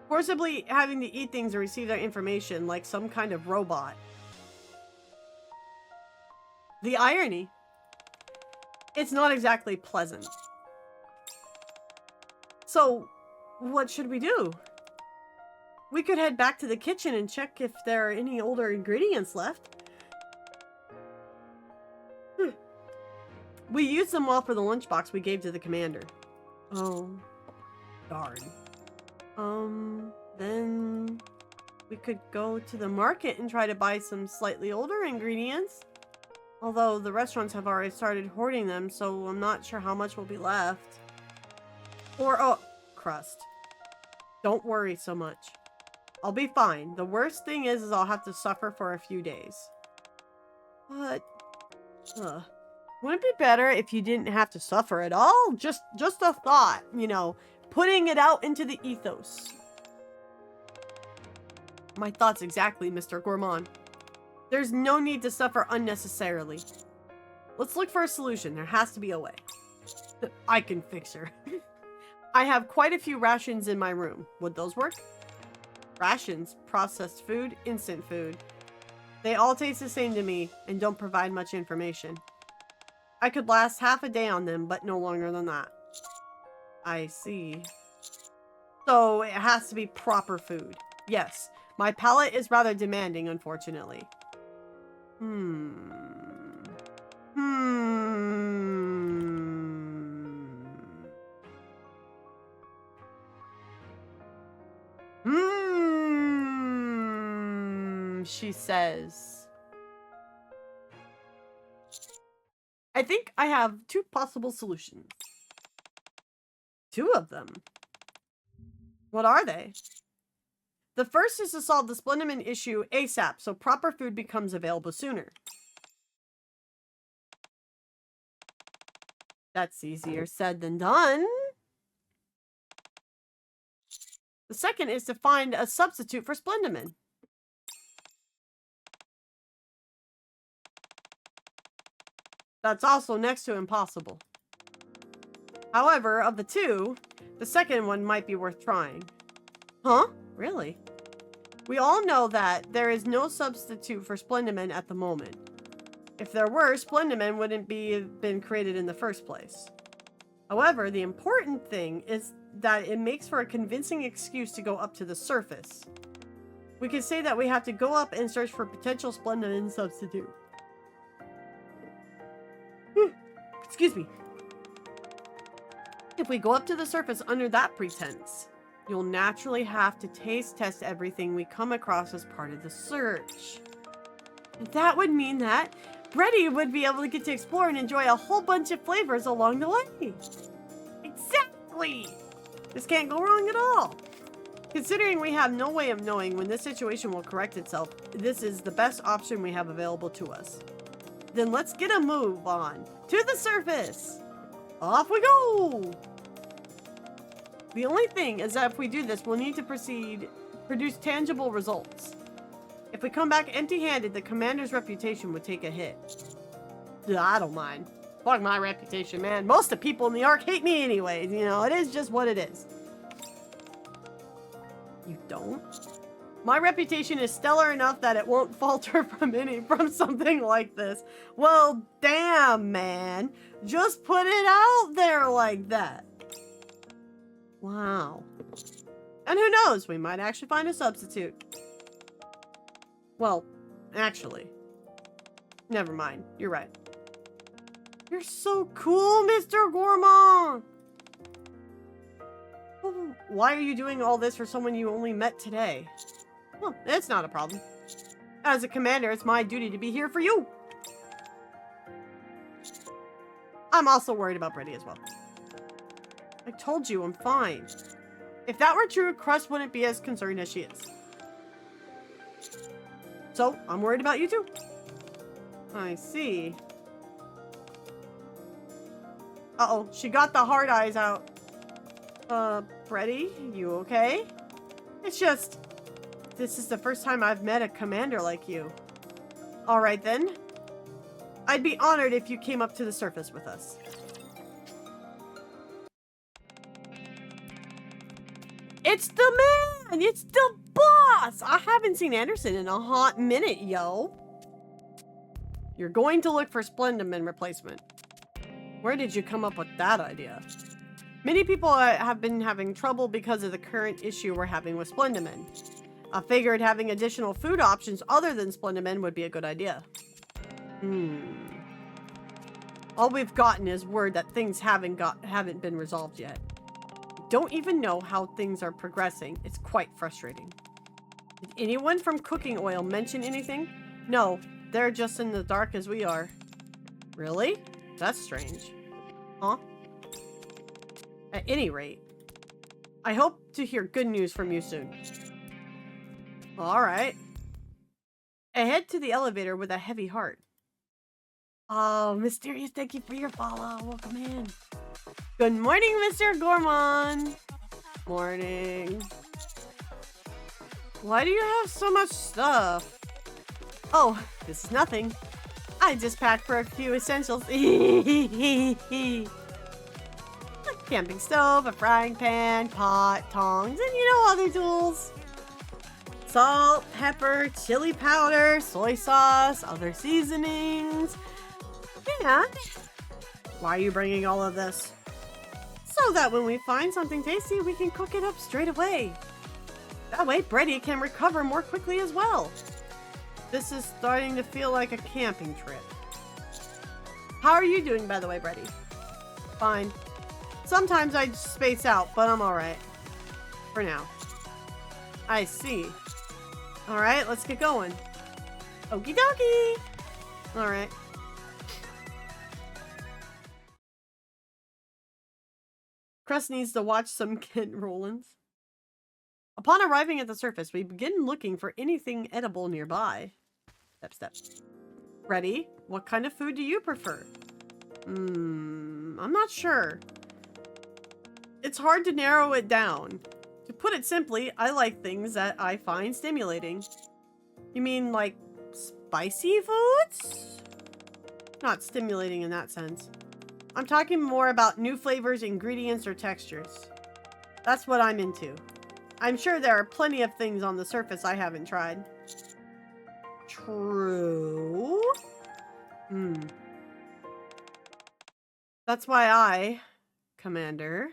Speaker 1: Forcibly having to eat things or receive their information like some kind of robot. The irony. It's not exactly pleasant. So, what should we do? We could head back to the kitchen and check if there are any older ingredients left. We used them all for the lunchbox we gave to the commander. Oh, darn. Then we could go to the market and try to buy some slightly older ingredients. Although the restaurants have already started hoarding them, so I'm not sure how much will be left. Or, oh, crust. Don't worry so much. I'll be fine. The worst thing is I'll have to suffer for a few days. But, wouldn't it be better if you didn't have to suffer at all? Just a thought, you know, putting it out into the ethos. My thoughts exactly, Mr. Gourmand. There's no need to suffer unnecessarily. Let's look for a solution. There has to be a way. I can fix her. I have quite a few rations in my room. Would those work? Rations, processed food, instant food. They all taste the same to me and don't provide much information. I could last half a day on them, but no longer than that. I see. So it has to be proper food. Yes, my palate is rather demanding, unfortunately. she says, I think I have two possible solutions. Two of them. What are they? The first is to solve the Splendiman issue ASAP so proper food becomes available sooner. That's easier said than done. The second is to find a substitute for Splendiman. That's also next to impossible. However, of the two, the second one might be worth trying. Huh? Really? We all know that there is no substitute for Splendiman at the moment. If there were, Splendiman wouldn't been created in the first place. However, the important thing is that it makes for a convincing excuse to go up to the surface. We can say that we have to go up and search for potential Splendiman substitute. Excuse me. If we go up to the surface under that pretense, you'll naturally have to taste test everything we come across as part of the search. And that would mean that Bready would be able to get to explore and enjoy a whole bunch of flavors along the way. Exactly! This can't go wrong at all. Considering we have no way of knowing when this situation will correct itself, this is the best option we have available to us. Then let's get a move on. To the surface! Off we go! The only thing is that if we do this, we'll need to produce tangible results. If we come back empty-handed, the commander's reputation would take a hit. I don't mind. Fuck my reputation, man. Most of the people in the Ark hate me anyways. You know, it is just what it is. You don't? My reputation is stellar enough that it won't falter from something like this. Well, damn, man. Just put it out there like that. Wow. And who knows? We might actually find a substitute. Well, actually. Never mind. You're right. You're so cool, Mr. Gourmand! Why are you doing all this for someone you only met today? Well, it's not a problem. As a commander, it's my duty to be here for you. I'm also worried about Bready as well. I told you, I'm fine. If that were true, Crust wouldn't be as concerned as she is. So, I'm worried about you too. I see. Uh-oh, she got the hard eyes out. Bready, you okay? It's just, this is the first time I've met a commander like you. Alright then. I'd be honored if you came up to the surface with us. It's the man! It's the boss! I haven't seen Anderson in a hot minute, yo. You're going to look for Splendiman replacement. Where did you come up with that idea? Many people have been having trouble because of the current issue we're having with Splendiman. I figured having additional food options other than Splendiman would be a good idea. All we've gotten is word that things haven't been resolved yet. Don't even know how things are progressing. It's quite frustrating. Did anyone from Cooking Oil mention anything? No, they're just in the dark as we are. Really? That's strange. Huh? At any rate, I hope to hear good news from you soon. Alright. I head to the elevator with a heavy heart. Oh, Mysterious, thank you for your follow. Welcome in. Good morning, Mr. Gourmand. Morning. Why do you have so much stuff? Oh, this is nothing. I just packed for a few essentials. A camping stove, a frying pan, pot, tongs, and other tools. Salt, pepper, chili powder, soy sauce, other seasonings. And why are you bringing all of this? So that when we find something tasty, we can cook it up straight away. That way, Bready can recover more quickly as well. This is starting to feel like a camping trip. How are you doing, by the way, Bready? Fine. Sometimes I space out, but I'm alright. For now. I see. Alright, let's get going. Okie dokie. All right. Crust needs to watch some Kent Rollins. Upon arriving at the surface, we begin looking for anything edible nearby. Step. Ready? What kind of food do you prefer? I'm not sure. It's hard to narrow it down. To put it simply, I like things that I find stimulating. You mean like spicy foods? Not stimulating in that sense. I'm talking more about new flavors, ingredients, or textures. That's what I'm into. I'm sure there are plenty of things on the surface I haven't tried. True. That's why I, Commander.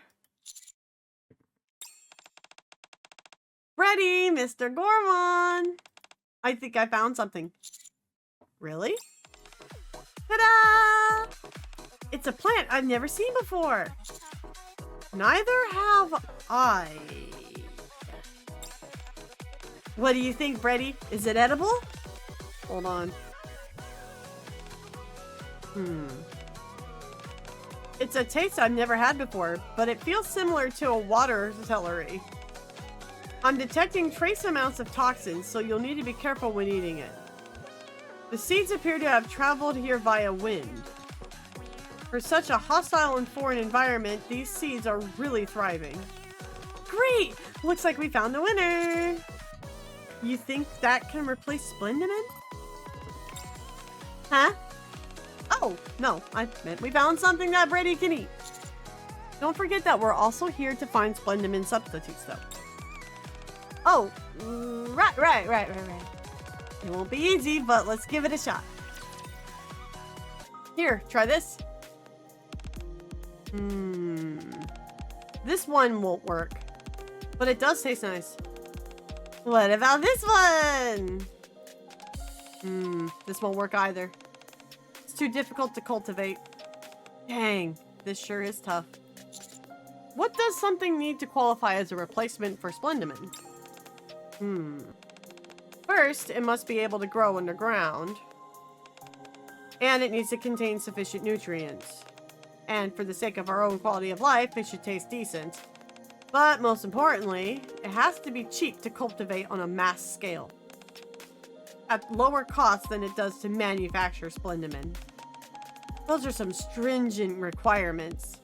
Speaker 1: Ready, Mr. Gorman. I think I found something. Really? Ta-da! It's a plant I've never seen before. Neither have I. What do you think, Bready? Is it edible? Hold on. It's a taste I've never had before, but it feels similar to a water celery. I'm detecting trace amounts of toxins, so you'll need to be careful when eating it. The seeds appear to have traveled here via wind. For such a hostile and foreign environment, these seeds are really thriving. Great! Looks like we found the winner! You think that can replace Splendimin? Huh? Oh, no, I meant we found something that Bready can eat. Don't forget that we're also here to find Splendimin substitutes, though. Oh, right. It won't be easy, but let's give it a shot. Here, try this. This one won't work, but it does taste nice. What about this one? This won't work either. It's too difficult to cultivate. Dang, this sure is tough. What does something need to qualify as a replacement for Splendimin? First, it must be able to grow underground. And it needs to contain sufficient nutrients. And for the sake of our own quality of life, it should taste decent. But most importantly, it has to be cheap to cultivate on a mass scale. At lower cost than it does to manufacture Splendimin. Those are some stringent requirements.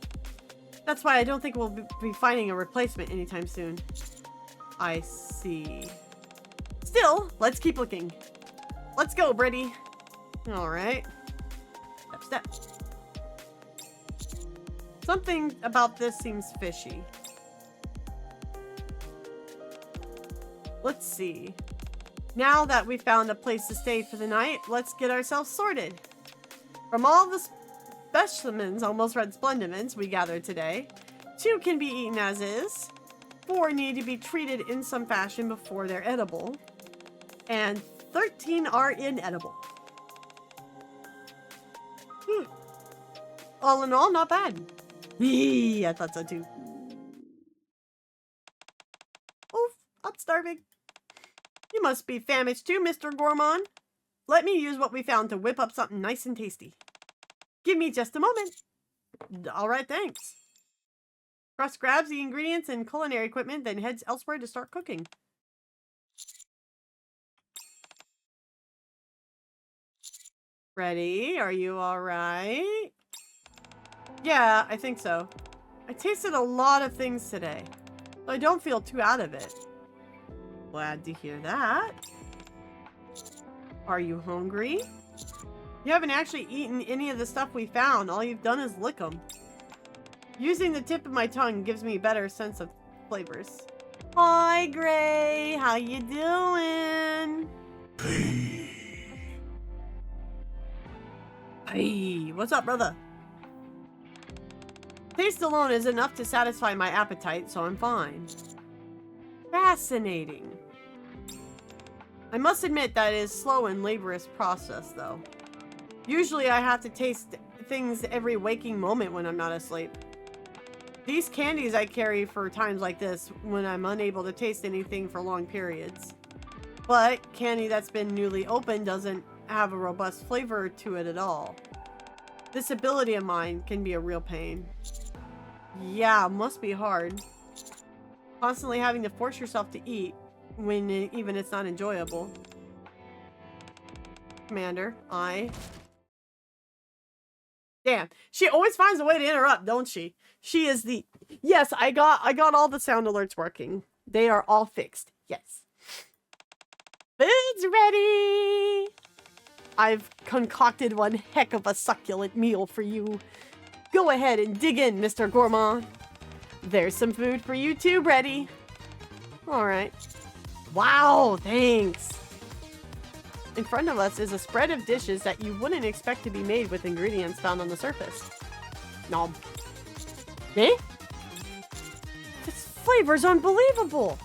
Speaker 1: That's why I don't think we'll be finding a replacement anytime soon. I see. Still, let's keep looking. Let's go, Bready. Alright. Step. Something about this seems fishy. Let's see. Now that we've found a place to stay for the night, let's get ourselves sorted. From all the specimens, almost red Splendimins, we gathered today, 2 can be eaten as is, 4 need to be treated in some fashion before they're edible, and 13 are inedible. All in all, not bad. I thought so too. Oof, I'm starving. You must be famished too, Mr. Gourmand. Let me use what we found to whip up something nice and tasty. Give me just a moment. Alright, thanks. Crust grabs the ingredients and culinary equipment, then heads elsewhere to start cooking. Ready? Are you alright? Yeah, I think so. I tasted a lot of things today, so I don't feel too out of it. Glad to hear that. Are you hungry? You haven't actually eaten any of the stuff we found. All you've done is lick them. Using the tip of my tongue gives me a better sense of flavors. Hi, Gray. How you doing? Hey, what's up, brother? Taste alone is enough to satisfy my appetite, so I'm fine. Fascinating. I must admit that it is a slow and laborious process, though. Usually I have to taste things every waking moment when I'm not asleep. These candies I carry for times like this, when I'm unable to taste anything for long periods. But candy that's been newly opened doesn't have a robust flavor to it at all. This ability of mine can be a real pain. Yeah, must be hard. Constantly having to force yourself to eat when even it's not enjoyable. Commander, Damn, she always finds a way to interrupt, don't she? She is the... Yes, I got all the sound alerts working. They are all fixed. Yes. Food's ready! I've concocted one heck of a succulent meal for you. Go ahead and dig in, Mr. Gourmand. There's some food for you too, Bready. Alright. Wow, thanks. In front of us is a spread of dishes that you wouldn't expect to be made with ingredients found on the surface. Nom. Eh? This flavor's unbelievable!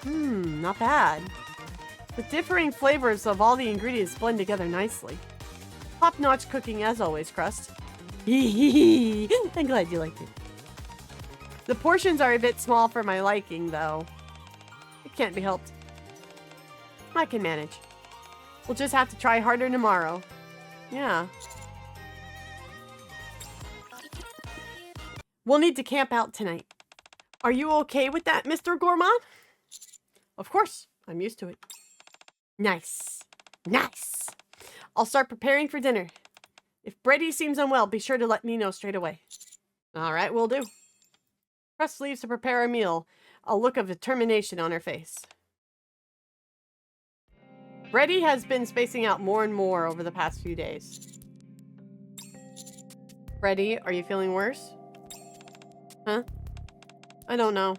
Speaker 1: Not bad. The differing flavors of all the ingredients blend together nicely. Top-notch cooking as always, Crust. I'm glad you liked it. The portions are a bit small for my liking, though. It can't be helped. I can manage. We'll just have to try harder tomorrow. Yeah. We'll need to camp out tonight. Are you okay with that, Mr. Gourmand? Of course. I'm used to it. Nice. Nice. I'll start preparing for dinner. If Bready seems unwell, be sure to let me know straight away. All right, will do. Crust leaves to prepare a meal, a look of determination on her face. Bready has been spacing out more and more over the past few days. Bready, are you feeling worse? Huh? I don't know.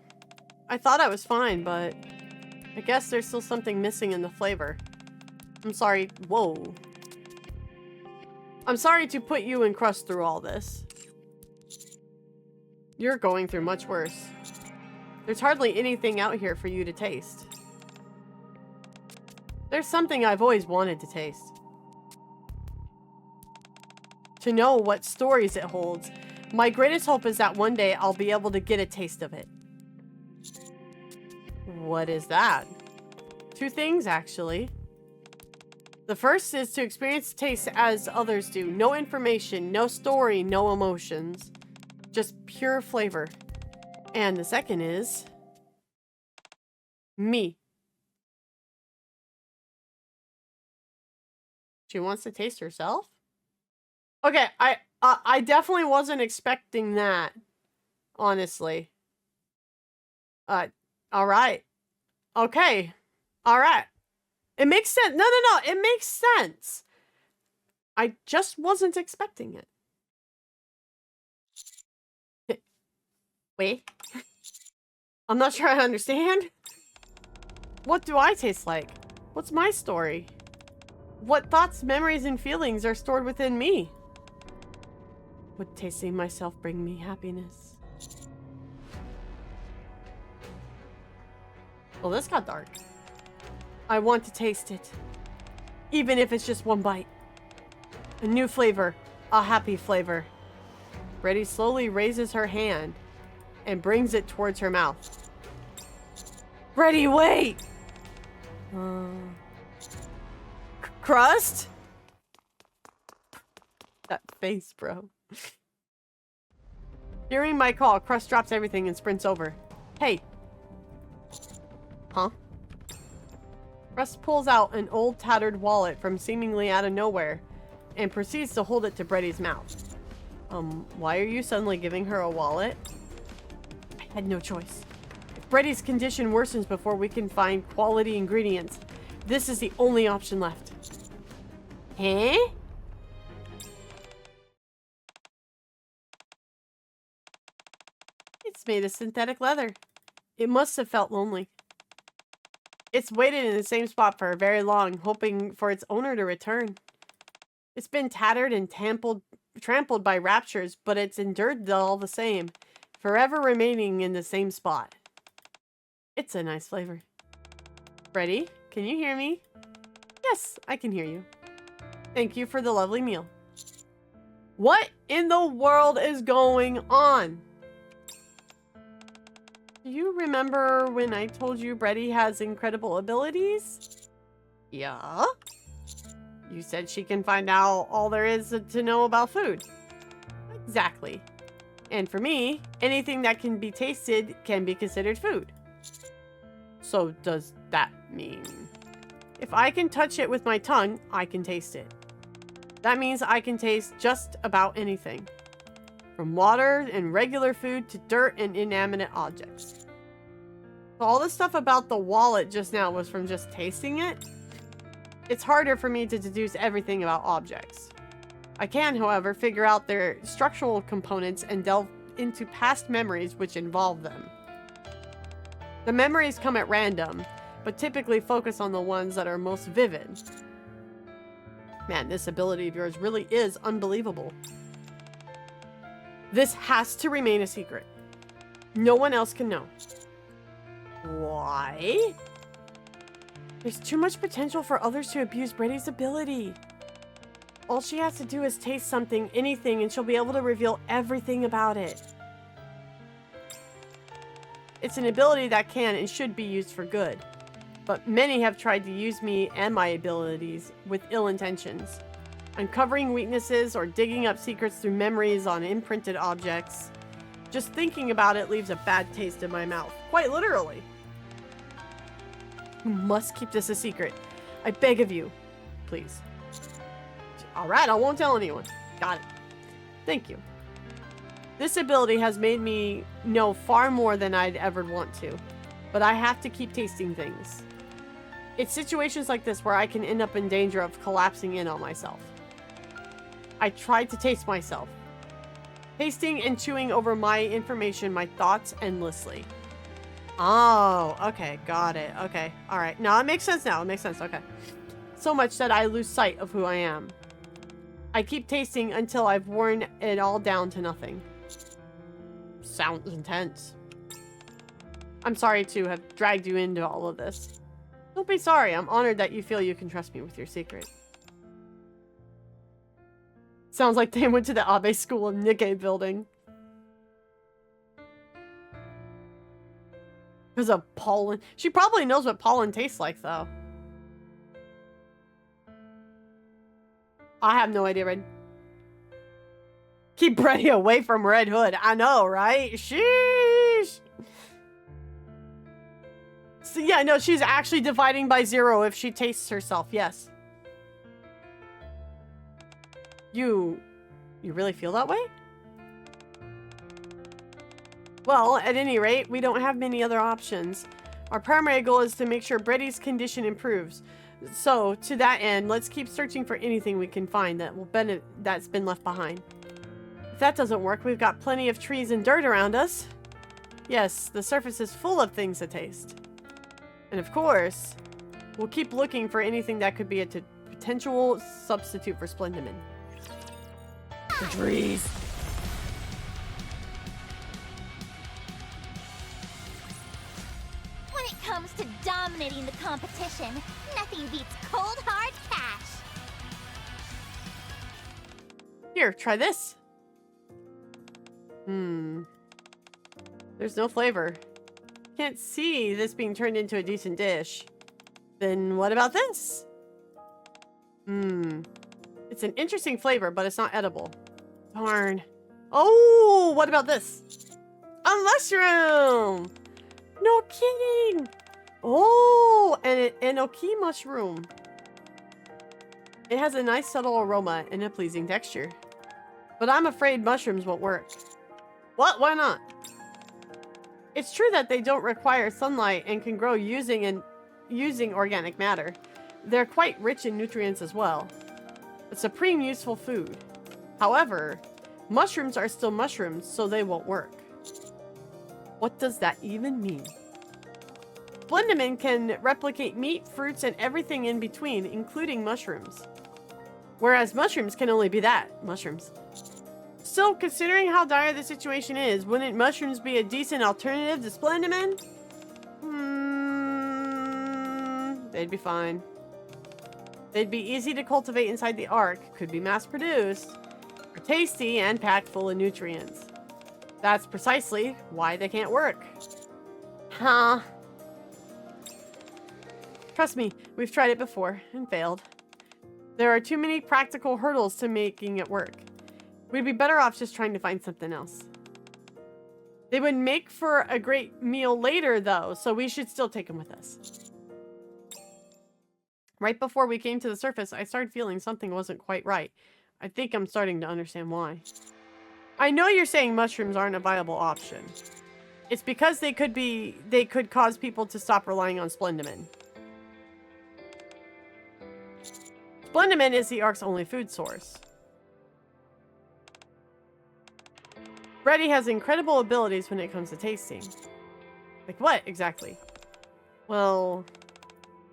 Speaker 1: I thought I was fine, but I guess there's still something missing in the flavor. I'm sorry. Whoa. I'm sorry to put you and Crust through all this. You're going through much worse. There's hardly anything out here for you to taste. There's something I've always wanted to taste. To know what stories it holds. My greatest hope is that one day I'll be able to get a taste of it. What is that? Two things, actually. The first is to experience taste as others do. No information, no story, no emotions. Just pure flavor. And the second is... me. She wants to taste herself? Okay, I definitely wasn't expecting that. Honestly. Alright. Okay. Alright. It makes sense. No. It makes sense. I just wasn't expecting it. Wait. I'm not sure I understand. What do I taste like? What's my story? What thoughts, memories, and feelings are stored within me? Would tasting myself bring me happiness? Well, this got dark. I want to taste it. Even if it's just one bite. A new flavor. A happy flavor. Bready slowly raises her hand and brings it towards her mouth. Bready, wait! Crust? That face, bro. Hearing my call, Crust drops everything and sprints over. Hey. Huh? Crust pulls out an old tattered wallet from seemingly out of nowhere and proceeds to hold it to Bready's mouth. Why are you suddenly giving her a wallet? I had no choice. If Bready's condition worsens before we can find quality ingredients, this is the only option left. Huh? It's made of synthetic leather. It must have felt lonely. It's waited in the same spot for very long, hoping for its owner to return. It's been tattered and trampled by raptures, but it's endured all the same, forever remaining in the same spot. It's a nice flavor. Bready, can you hear me? Yes, I can hear you. Thank you for the lovely meal. What in the world is going on? Do you remember when I told you Bready has incredible abilities? Yeah. You said she can find out all there is to know about food. Exactly. And for me, anything that can be tasted can be considered food. So does that mean if I can touch it with my tongue, I can taste it? That means I can taste just about anything. From water and regular food to dirt and inanimate objects. So all the stuff about the wallet just now was from just tasting it. It's harder for me to deduce everything about objects. I can, however, figure out their structural components and delve into past memories which involve them. The memories come at random, but typically focus on the ones that are most vivid. Man, this ability of yours really is unbelievable. This has to remain a secret. No one else can know. Why? There's too much potential for others to abuse Bready's ability. All she has to do is taste something, anything, and she'll be able to reveal everything about it. It's an ability that can and should be used for good, but many have tried to use me and my abilities with ill intentions. Uncovering weaknesses or digging up secrets through memories on imprinted objects. Just thinking about it leaves a bad taste in my mouth. Quite literally. You must keep this a secret. I beg of you. Please. Alright, I won't tell anyone. Got it. Thank you. This ability has made me know far more than I'd ever want to. But I have to keep tasting things. It's situations like this where I can end up in danger of collapsing in on myself. I tried to taste myself. Tasting and chewing over my information, my thoughts endlessly. Oh, okay. Got it. Okay. Alright. No, it makes sense now. It makes sense. Okay. So much that I lose sight of who I am. I keep tasting until I've worn it all down to nothing. Sounds intense. I'm sorry to have dragged you into all of this. Don't be sorry. I'm honored that you feel you can trust me with your secret. Sounds like they went to the Abe School of NIKKE building. Because of pollen. She probably knows what pollen tastes like, though. I have no idea, Red. Keep Bready away from Red Hood. I know, right? Sheesh. So, yeah, no, she's actually dividing by 0 if she tastes herself. Yes. You really feel that way? Well, at any rate, we don't have many other options. Our primary goal is to make sure Bready's condition improves. So, to that end, let's keep searching for anything we can find that will that's been left behind. If that doesn't work, we've got plenty of trees and dirt around us. Yes, the surface is full of things to taste. And of course, we'll keep looking for anything that could be a potential substitute for Splendimin. The trees.
Speaker 5: When it comes to dominating the competition, nothing beats cold hard cash.
Speaker 1: Here, try this. There's no flavor. Can't see this being turned into a decent dish. Then what about this? It's an interesting flavor, but it's not edible. Darn. Oh, what about this? A mushroom! No kidding! Oh, and an enoki mushroom. It has a nice subtle aroma and a pleasing texture. But I'm afraid mushrooms won't work. What? Why not? It's true that they don't require sunlight and can grow using organic matter. They're quite rich in nutrients as well. A supreme useful food. However, mushrooms are still mushrooms, so they won't work. What does that even mean? Splendimin can replicate meat, fruits, and everything in between, including mushrooms. Whereas mushrooms can only be that, mushrooms. Still, considering how dire the situation is, wouldn't mushrooms be a decent alternative to Splendimin? They'd be fine. They'd be easy to cultivate inside the Ark, could be mass-produced, are tasty, and packed full of nutrients. That's precisely why they can't work. Huh? Trust me, we've tried it before and failed. There are too many practical hurdles to making it work. We'd be better off just trying to find something else. They would make for a great meal later, though, so we should still take them with us. Right before we came to the surface, I started feeling something wasn't quite right. I think I'm starting to understand why. I know you're saying mushrooms aren't a viable option. It's because they could cause people to stop relying on Splendimin. Splendimin is the Ark's only food source. Bready has incredible abilities when it comes to tasting. Like what, exactly? Well,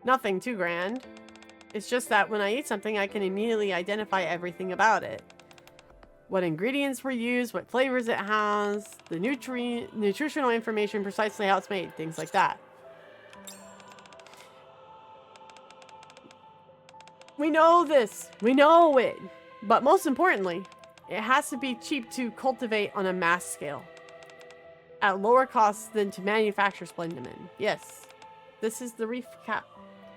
Speaker 1: nothing too grand. It's just that when I eat something, I can immediately identify everything about it. What ingredients were used, what flavors it has, the nutritional information, precisely how it's made, things like that. We know this. We know it. But most importantly, it has to be cheap to cultivate on a mass scale. At lower costs than to manufacture Splendimin. Yes. This is the recap.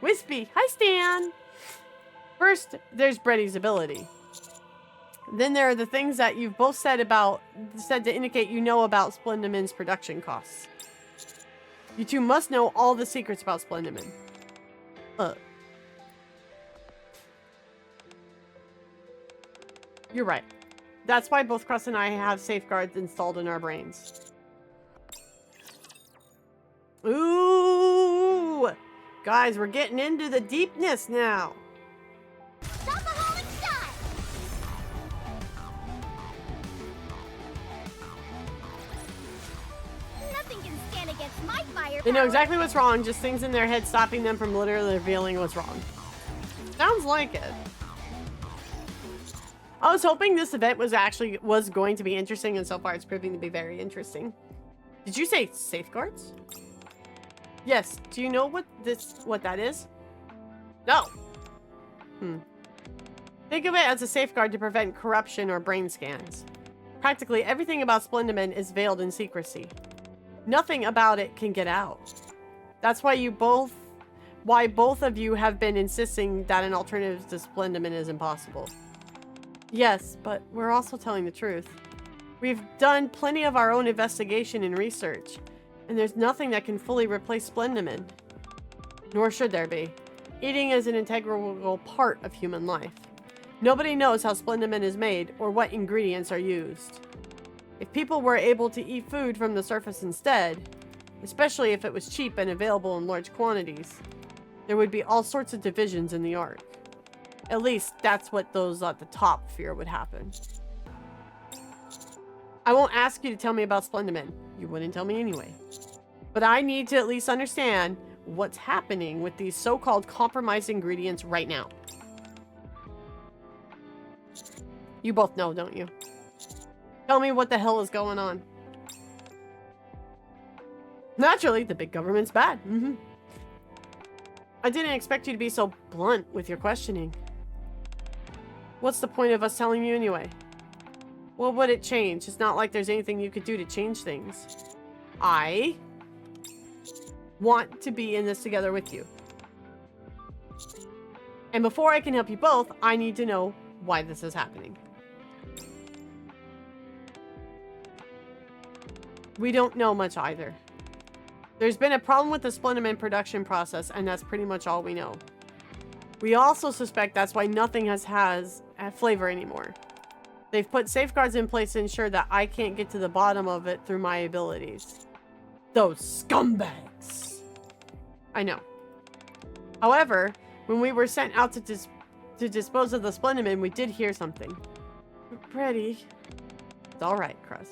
Speaker 1: Wispy. Hi, Stan. First, there's Bready's ability. Then there are the things that you've both said to indicate you know about Splendimin's production costs. You two must know all the secrets about Splendimin. You're right. That's why both Crust and I have safeguards installed in our brains. Ooh! Guys, we're getting into the deepness now.
Speaker 5: Stop-a-holic shot! Nothing can stand against my fire.
Speaker 1: They know exactly what's wrong, just things in their head stopping them from literally revealing what's wrong. Sounds like it. I was hoping this event was going to be interesting, and so far it's proving to be very interesting. Did you say safeguards? Yes. Do you know what that is? No. Think of it as a safeguard to prevent corruption or brain scans. Practically everything about Splendimin is veiled in secrecy. Nothing about it can get out. That's why both of you have been insisting that an alternative to Splendimin is impossible. Yes, but we're also telling the truth. We've done plenty of our own investigation and research, and there's nothing that can fully replace Splendimin. Nor should there be. Eating is an integral part of human life. Nobody knows how Splendimin is made or what ingredients are used. If people were able to eat food from the surface instead, especially if it was cheap and available in large quantities, there would be all sorts of divisions in the Ark. At least, that's what those at the top fear would happen. I won't ask you to tell me about Splendimin. You wouldn't tell me anyway. But I need to at least understand what's happening with these so-called compromised ingredients right now. You both know, don't you? Tell me what the hell is going on. Naturally, the big government's bad. I didn't expect you to be so blunt with your questioning. What's the point of us telling you anyway? What would it change? It's not like there's anything you could do to change things. I want to be in this together with you. And before I can help you both, I need to know why this is happening. We don't know much either. There's been a problem with the Splendimin production process, and that's pretty much all we know. We also suspect that's why nothing has flavor anymore. They've put safeguards in place to ensure that I can't get to the bottom of it through my abilities. Those scumbags! I know. However, when we were sent out to dispose of the Splendimin, we did hear something. Bready. It's alright, Crust.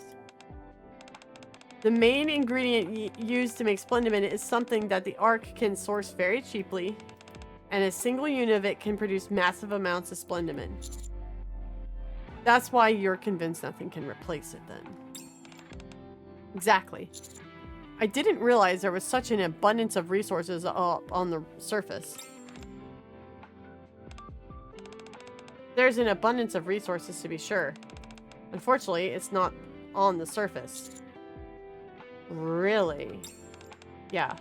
Speaker 1: The main ingredient used to make Splendimin is something that the Ark can source very cheaply, and a single unit of it can produce massive amounts of Splendimin. That's why you're convinced nothing can replace it then. Exactly. I didn't realize there was such an abundance of resources up on the surface. There's an abundance of resources to be sure. Unfortunately, it's not on the surface. Really? Yeah.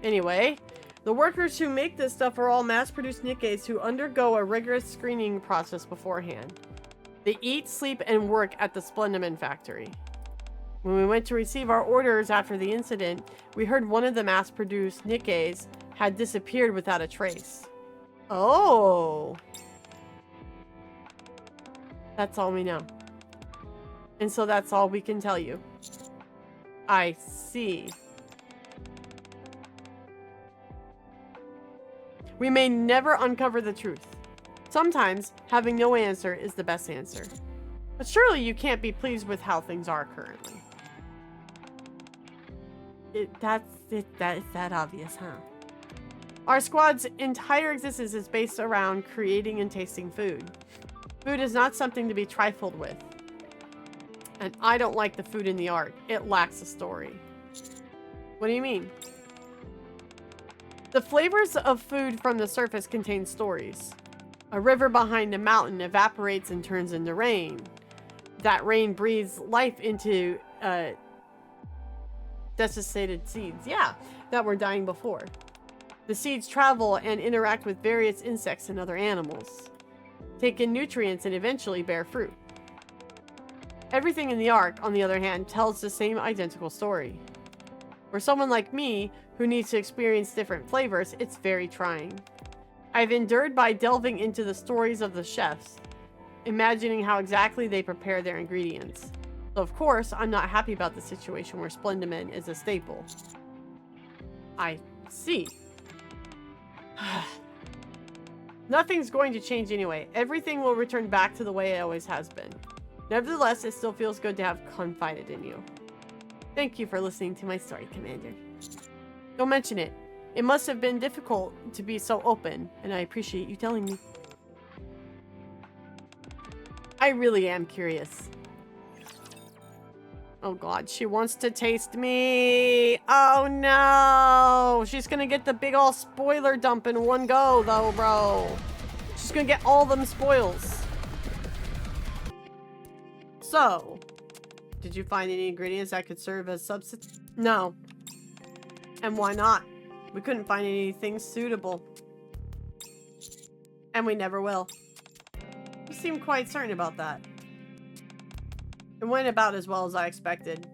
Speaker 1: Anyway, the workers who make this stuff are all mass-produced Nikkes who undergo a rigorous screening process beforehand. They eat, sleep, and work at the Splendiman factory. When we went to receive our orders after the incident, we heard one of the mass-produced Nikkes had disappeared without a trace. Oh. That's all we know. And so that's all we can tell you. I see. We may never uncover the truth. Sometimes, having no answer is the best answer. But surely you can't be pleased with how things are currently. That's that obvious, huh? Our squad's entire existence is based around creating and tasting food. Food is not something to be trifled with. And I don't like the food in the art. It lacks a story. What do you mean? The flavors of food from the surface contain stories. A river behind a mountain evaporates and turns into rain. That rain breathes life into desiccated seeds. Yeah, that were dying before. The seeds travel and interact with various insects and other animals, take in nutrients, and eventually bear fruit. Everything in the arc, on the other hand, tells the same identical story. For someone like me, who needs to experience different flavors, it's very trying. I've endured by delving into the stories of the chefs, imagining how exactly they prepare their ingredients. So of course, I'm not happy about the situation where Splendiman is a staple. I see. Nothing's going to change anyway. Everything will return back to the way it always has been. Nevertheless, it still feels good to have confided in you. Thank you for listening to my story, Commander. Don't mention it. It must have been difficult to be so open, and I appreciate you telling me. I really am curious. Oh god, she wants to taste me. Oh no! She's gonna get the big ol' spoiler dump in one go though, bro. She's gonna get all them spoils. So, did you find any ingredients that could serve as substitute? No. And why not? We couldn't find anything suitable. And we never will. You seem quite certain about that. It went about as well as I expected.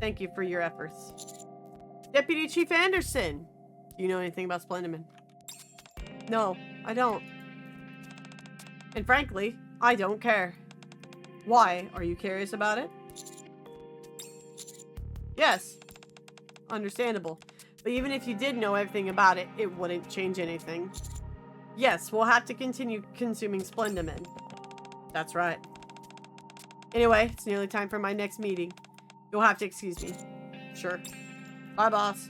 Speaker 1: Thank you for your efforts. Deputy Chief Anderson! Do you know anything about Splendiman? No, I don't. And frankly, I don't care. Why? Are you curious about it? Yes. Understandable. But even if you did know everything about it, it wouldn't change anything. Yes, we'll have to continue consuming Splendiman. That's right. Anyway, it's nearly time for my next meeting. You'll have to excuse me. Sure. Bye, boss.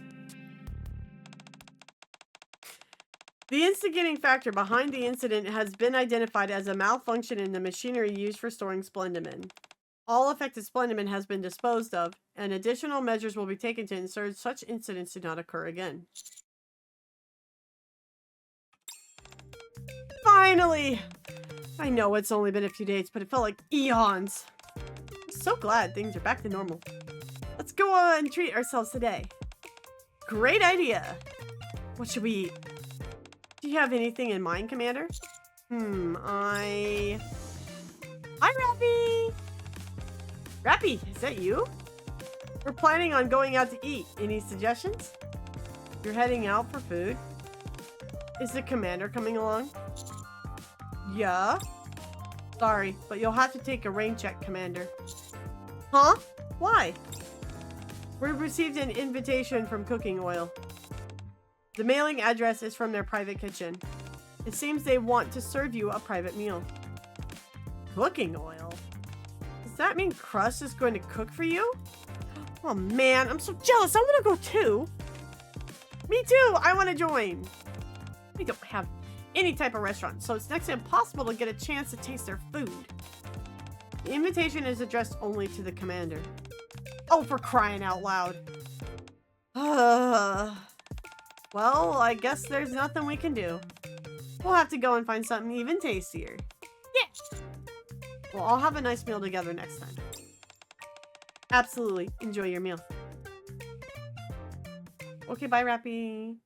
Speaker 1: The instigating factor behind the incident has been identified as a malfunction in the machinery used for storing Splendiman. All affected Splendiman has been disposed of, and additional measures will be taken to ensure such incidents do not occur again. Finally! I know it's only been a few days, but it felt like eons. I'm so glad things are back to normal. Let's go on and treat ourselves today. Great idea! What should we eat? Do you have anything in mind, Commander? Hi, Rappy! Rappy, is that you? We're planning on going out to eat. Any suggestions? You're heading out for food? Is the Commander coming along? Yeah? Sorry, but you'll have to take a rain check, Commander. Huh? Why? We received an invitation from Cooking Oil. The mailing address is from their private kitchen. It seems they want to serve you a private meal. Cooking Oil? Does that mean Crust is going to cook for you? Oh man, I'm so jealous. I want to go too. Me too. I want to join. We don't have any type of restaurant, so it's next to impossible to get a chance to taste their food. The invitation is addressed only to the Commander. Oh, for crying out loud. Well, I guess there's nothing we can do. We'll have to go and find something even tastier. Yeah! Well, I'll have a nice meal together next time. Absolutely. Enjoy your meal. Okay, bye, Rappy.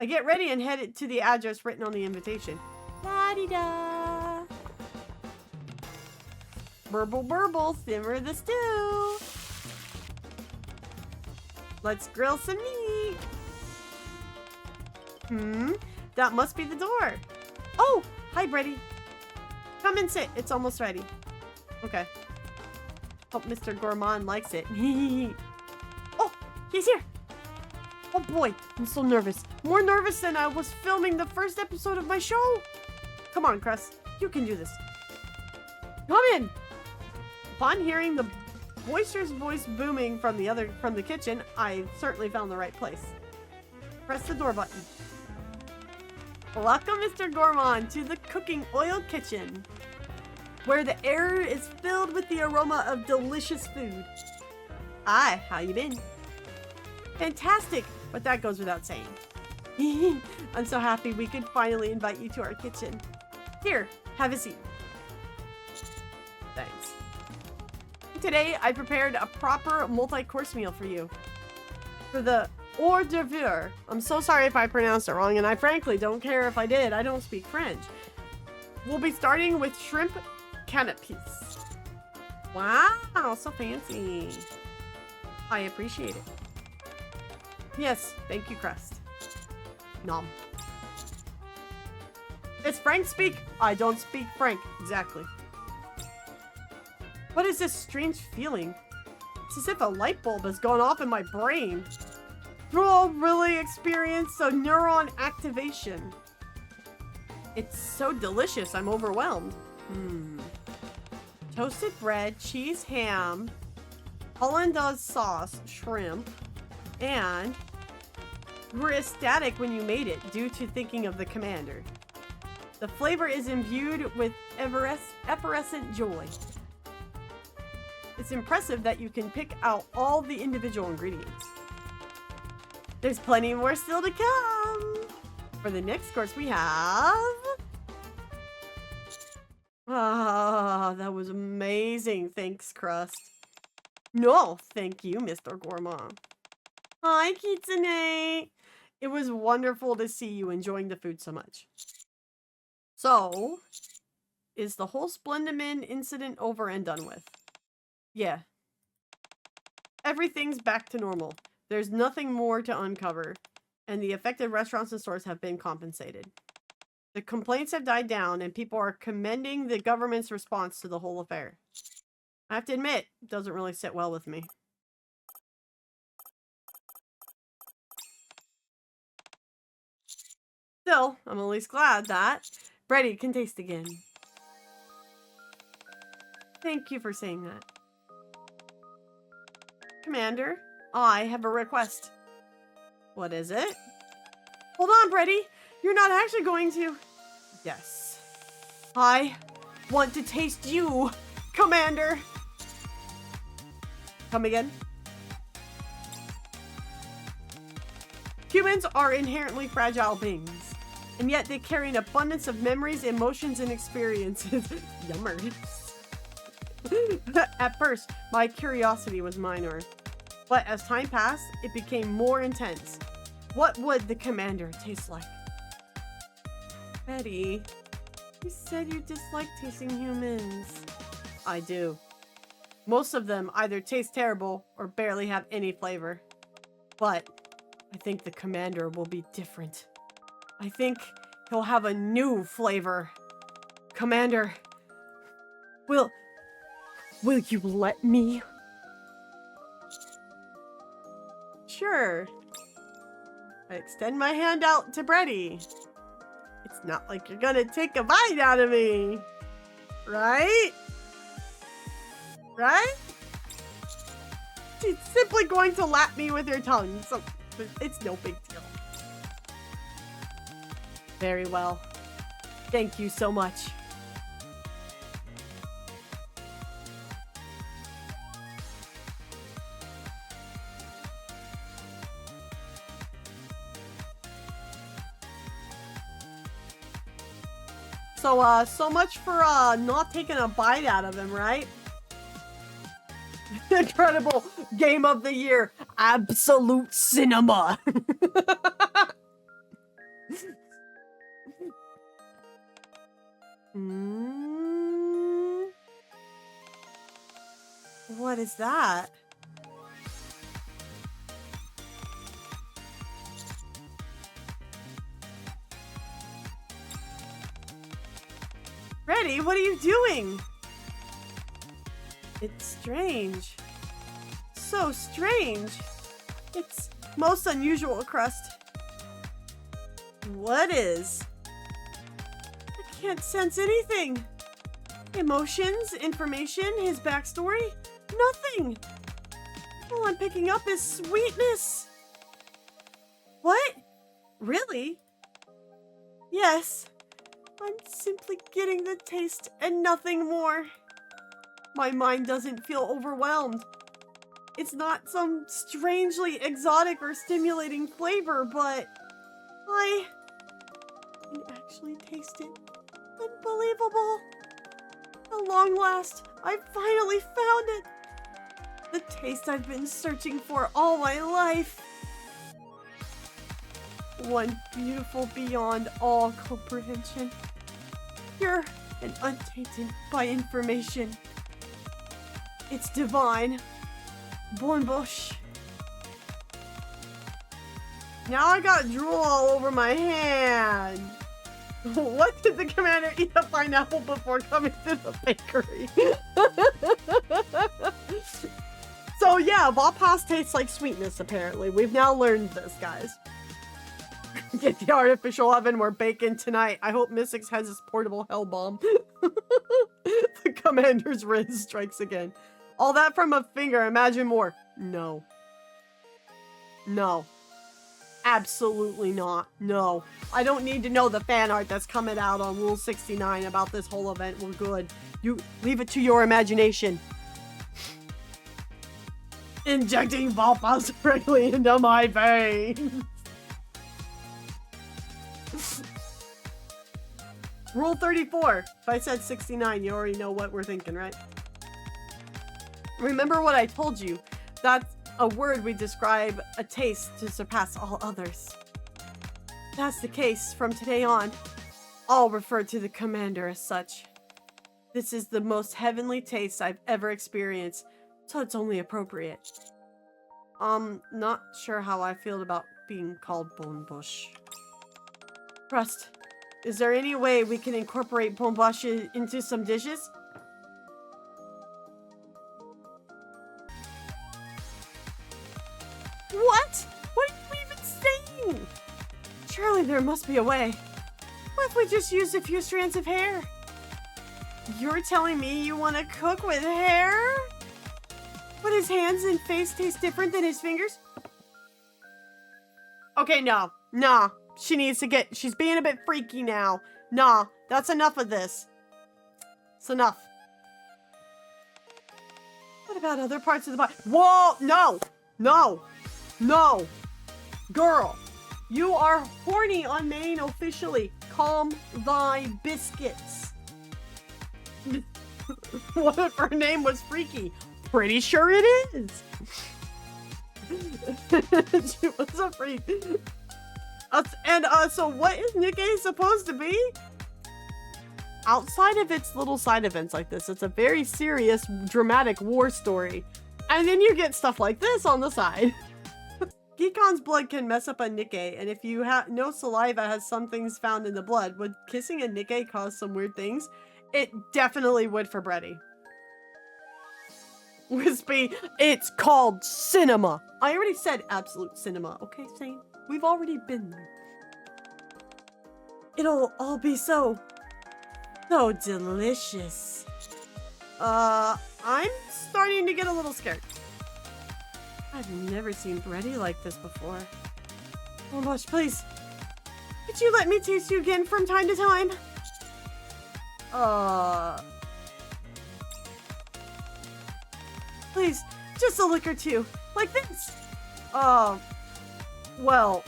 Speaker 1: I get ready and head to the address written on the invitation. La-di-da. Burble, burble, simmer the stew. Let's grill some meat. That must be the door. Oh, hi, Bready. Come and sit. It's almost ready. Okay. Hope Mr. Gourmand likes it. Oh, he's here. Oh boy, I'm so nervous. More nervous than I was filming the first episode of my show. Come on, Crust. You can do this. Come in. Upon hearing the boisterous voice booming from the kitchen, I certainly found the right place. Press the door button. Welcome, Mr. Gourmand, to the cooking oil kitchen, where the air is filled with the aroma of delicious food. Hi, how you been? Fantastic, but that goes without saying. I'm so happy we could finally invite you to our kitchen. Here, have a seat. Thanks. Today, I prepared a proper multi-course meal for you. For the hors d'oeuvre. I'm so sorry if I pronounced it wrong, and I frankly don't care if I did. I don't speak French. We'll be starting with shrimp canapes. Wow, so fancy. I appreciate it. Yes, thank you, Crust. Nom. Does Frank speak? I don't speak Frank. Exactly. What is this strange feeling? It's as if a light bulb has gone off in my brain. We'll really experience a neuron activation. It's so delicious, I'm overwhelmed. Toasted bread, cheese, ham, hollandaise sauce, shrimp, and you were ecstatic when you made it due to thinking of the commander. The flavor is imbued with effervescent joy. It's impressive that you can pick out all the individual ingredients. There's plenty more still to come. For the next course we have... Ah, that was amazing. Thanks, Crust. No, thank you, Mr. Gourmand. Hi, Kitsune. It was wonderful to see you enjoying the food so much. So, is the whole Splendimin incident over and done with? Yeah. Everything's back to normal. There's nothing more to uncover, and the affected restaurants and stores have been compensated. The complaints have died down, and people are commending the government's response to the whole affair. I have to admit, it doesn't really sit well with me. Still, I'm at least glad that Bready can taste again. Thank you for saying that. Commander, I have a request. What is it? Hold on, Bready. You're not actually going to... Yes. I want to taste you, Commander. Come again? Humans are inherently fragile beings, and yet they carry an abundance of memories, emotions, and experiences. Yummers. At first, my curiosity was minor, but as time passed, it became more intense. What would the commander taste like? Betty, you said you dislike tasting humans. I do. Most of them either taste terrible or barely have any flavor. But I think the commander will be different. I think he'll have a new flavor. Commander, will you let me? Sure. I extend my hand out to Bready. It's not like you're gonna take a bite out of me. Right? Right? She's simply going to lap me with her tongue, so it's no big deal. Very well. Thank you so much. So much for not taking a bite out of him, right? Incredible game of the year. Absolute cinema. What is that? Bready, what are you doing? It's strange. So strange. It's most unusual crust. What is? I can't sense anything. Emotions, information, his backstory, nothing. All I'm picking up is sweetness. What? Really? Yes. I'm simply getting the taste and nothing more. My mind doesn't feel overwhelmed. It's not some strangely exotic or stimulating flavor, but I can actually taste it. Unbelievable. At long last, I finally found it. The taste I've been searching for all my life. One beautiful beyond all comprehension. Pure and untainted by information. It's divine. Bonbouche. Now I got drool all over my hand. What did the commander eat a pineapple before coming to the bakery? So yeah, Vapas tastes like sweetness apparently. We've now learned this, guys. Get the artificial oven, we're baking tonight. I hope Mystics has his portable hell bomb. The commander's wrist strikes again. All that from a finger, imagine more. No. No. Absolutely not. No. I don't need to know the fan art that's coming out on Rule 69 about this whole event. We're good. You leave it to your imagination. Injecting Vapas directly into my veins. Rule 34. If I said 69, you already know what we're thinking, right? Remember what I told you. That's a word we describe a taste to surpass all others. That's the case from today on. I'll refer to the commander as such. This is the most heavenly taste I've ever experienced, so it's only appropriate. Not sure how I feel about being called Bonbouche. Crust, is there any way we can incorporate Bonbouche into some dishes? What? What are you even saying? Surely there must be a way. What if we just used a few strands of hair? You're telling me you want to cook with hair? Would his hands and face taste different than his fingers? Okay, no. Nah. She needs to get... She's being a bit freaky now. Nah. That's enough of this. It's enough. What about other parts of the body? Whoa! No! No! No! Girl! You are horny on main officially. Calm thy biscuits. What if her name was Freaky? Pretty sure it is. She was a freak. So what is NIKKE supposed to be? Outside of its little side events like this, it's a very serious, dramatic war story. And then you get stuff like this on the side. Geekon's blood can mess up a NIKKE, and if you know saliva has some things found in the blood, would kissing a NIKKE cause some weird things? It definitely would for Bready. Wispy, it's called cinema. I already said absolute cinema, okay, Saint? We've already been there. It'll all be so delicious. I'm starting to get a little scared. I've never seen Bready like this before. Oh gosh, please. Could you let me taste you again from time to time? Please, just a lick or two. Like this. Well.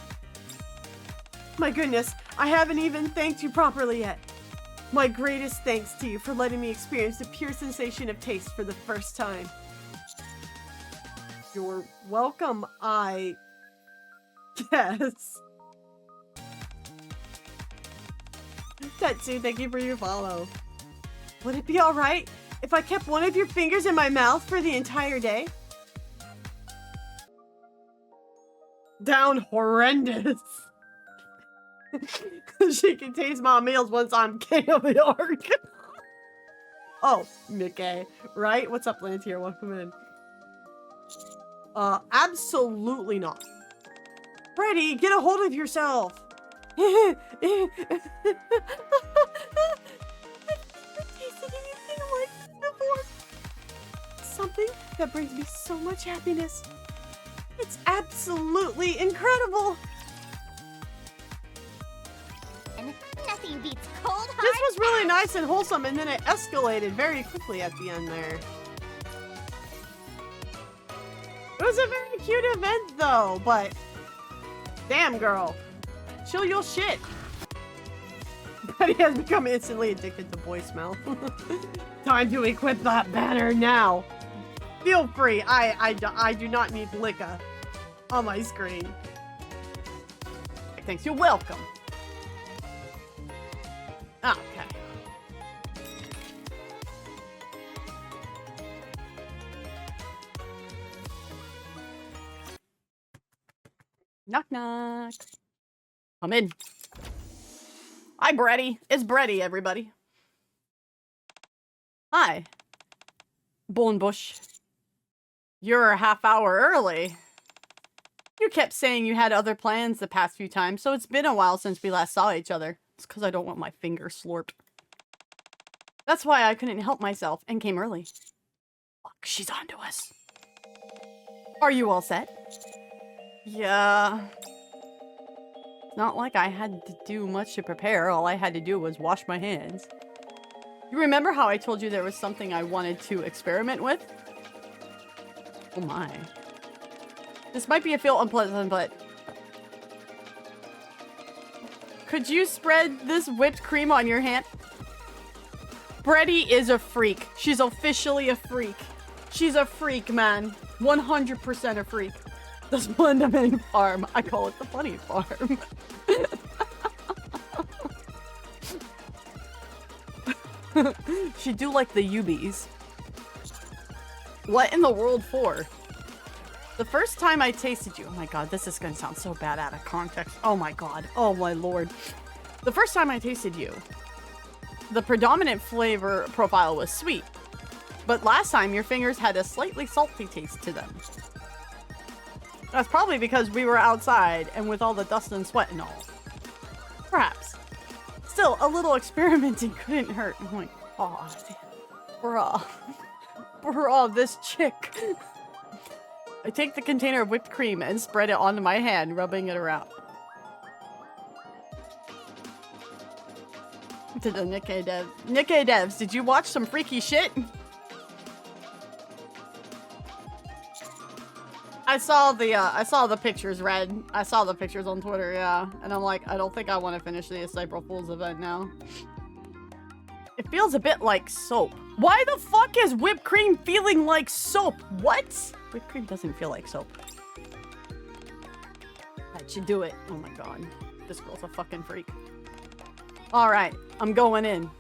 Speaker 1: My goodness, I haven't even thanked you properly yet. My greatest thanks to you for letting me experience the pure sensation of taste for the first time. You're welcome, I guess. Tetsu, thank you for your follow. Would it be alright if I kept one of your fingers in my mouth for the entire day? Down horrendous. She can taste my meals once I'm king of the arc. Oh, NIKKE, right? What's up, Lantier? Welcome in. Absolutely not. Bready, get a hold of yourself. I've never tasted anything like this before. Something that brings me so much happiness. It's absolutely incredible.
Speaker 5: Nothing beats cold hard.
Speaker 1: This was really nice and wholesome, and then it escalated very quickly at the end there. It was a very cute event though, but damn girl, chill your shit. Bready has become instantly addicted to boy smell. Time to equip that banner now. Feel free. I do not need Licka on my screen. Thanks. You're welcome. Okay. Knock knock. Come in. Hi, Bready. It's Bready, everybody. Hi. Bonebush. You're a half hour early. You kept saying you had other plans the past few times, so it's been a while since we last saw each other. It's because I don't want my finger slurped. That's why I couldn't help myself and came early. Fuck, she's on to us. Are you all set? Yeah. It's not like I had to do much to prepare. All I had to do was wash my hands. You remember how I told you there was something I wanted to experiment with? Oh my. This might be a feel unpleasant, but... Could you spread this whipped cream on your hand? Bready is a freak. She's officially a freak. She's a freak, man. 100% a freak. The Splendamane farm. I call it the funny farm. She do like the Ubies. What in the world for? The first time I tasted you... Oh my god, this is gonna sound so bad out of context. Oh my god. Oh my lord. The first time I tasted you, the predominant flavor profile was sweet. But last time, your fingers had a slightly salty taste to them. That's probably because we were outside and with all the dust and sweat and all. Perhaps. Still, a little experimenting couldn't hurt. Oh my god. Bruh. Bruh, this chick. I take the container of whipped cream and spread it onto my hand, rubbing it around. To the NIKKE dev. NIKKE devs, did you watch some freaky shit? I saw the pictures, Red. I saw the pictures on Twitter, yeah. And I'm like, I don't think I want to finish the April Fool's event now. It feels a bit like soap. Why the fuck is whipped cream feeling like soap? What? Whipped cream doesn't feel like soap. That should do it. Oh my god. This girl's a fucking freak. Alright, I'm going in.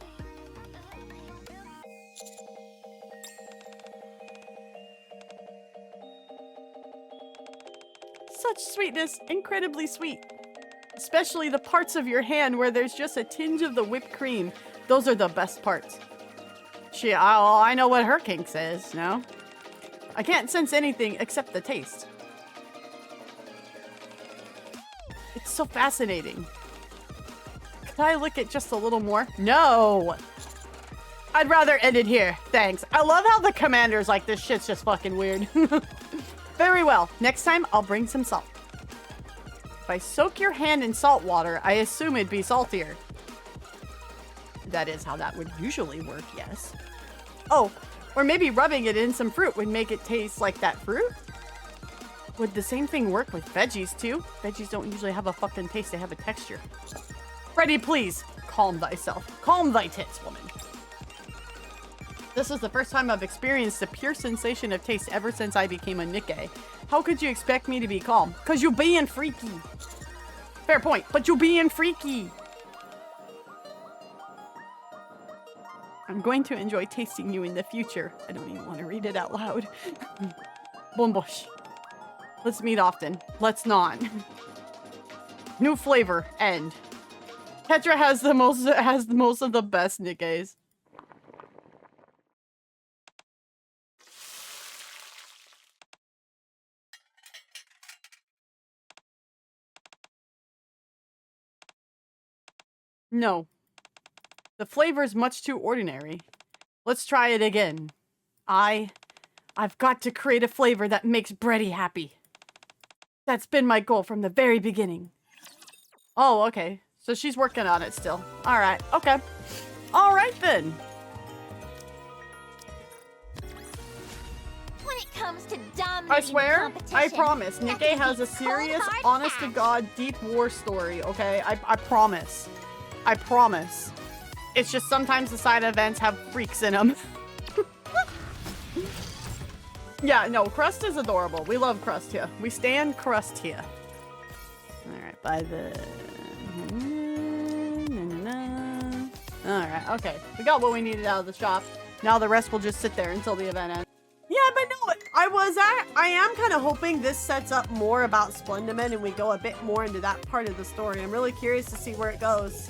Speaker 1: Such sweetness, incredibly sweet. Especially the parts of your hand where there's just a tinge of the whipped cream. Those are the best parts. I know what her kink says, no? I can't sense anything except the taste. It's so fascinating. Could I lick it just a little more? No! I'd rather end it here, thanks. I love how the commander's like, this shit's just fucking weird. Very well, next time I'll bring some salt. If I soak your hand in salt water, I assume it'd be saltier. That is how that would usually work, yes. Oh, or maybe rubbing it in some fruit would make it taste like that fruit? Would the same thing work with veggies too? Veggies don't usually have a fucking taste, they have a texture. Bready, please, calm thyself. Calm thy tits, woman. This is the first time I've experienced the pure sensation of taste ever since I became a NIKKE. How could you expect me to be calm? Cause you're being freaky. Fair point, but you're being freaky. I'm going to enjoy tasting you in the future. I don't even want to read it out loud. Bombosh. Let's meet often. Let's not. New flavor. End. Tetra has the most of the best NIKKEs. No. The flavor is much too ordinary. Let's try it again. I've got to create a flavor that makes Bready happy. That's been my goal from the very beginning. Oh, okay. So she's working on it still. All right. Okay. All right then.
Speaker 5: When it comes to dominating
Speaker 1: I swear,
Speaker 5: the competition,
Speaker 1: I promise, NIKKE
Speaker 5: nothing
Speaker 1: has a
Speaker 5: beats cold,
Speaker 1: serious,
Speaker 5: hard
Speaker 1: honest-to-God, deep war story, okay? I promise. I promise. It's just sometimes the side events have freaks in them. Yeah, no, Crust is adorable. We love Crust here. We stand Crust here. Alright, by the... Alright, okay. We got what we needed out of the shop. Now the rest will just sit there until the event ends. Yeah, but no, I am kind of hoping this sets up more about Splendiman and we go a bit more into that part of the story. I'm really curious to see where it goes.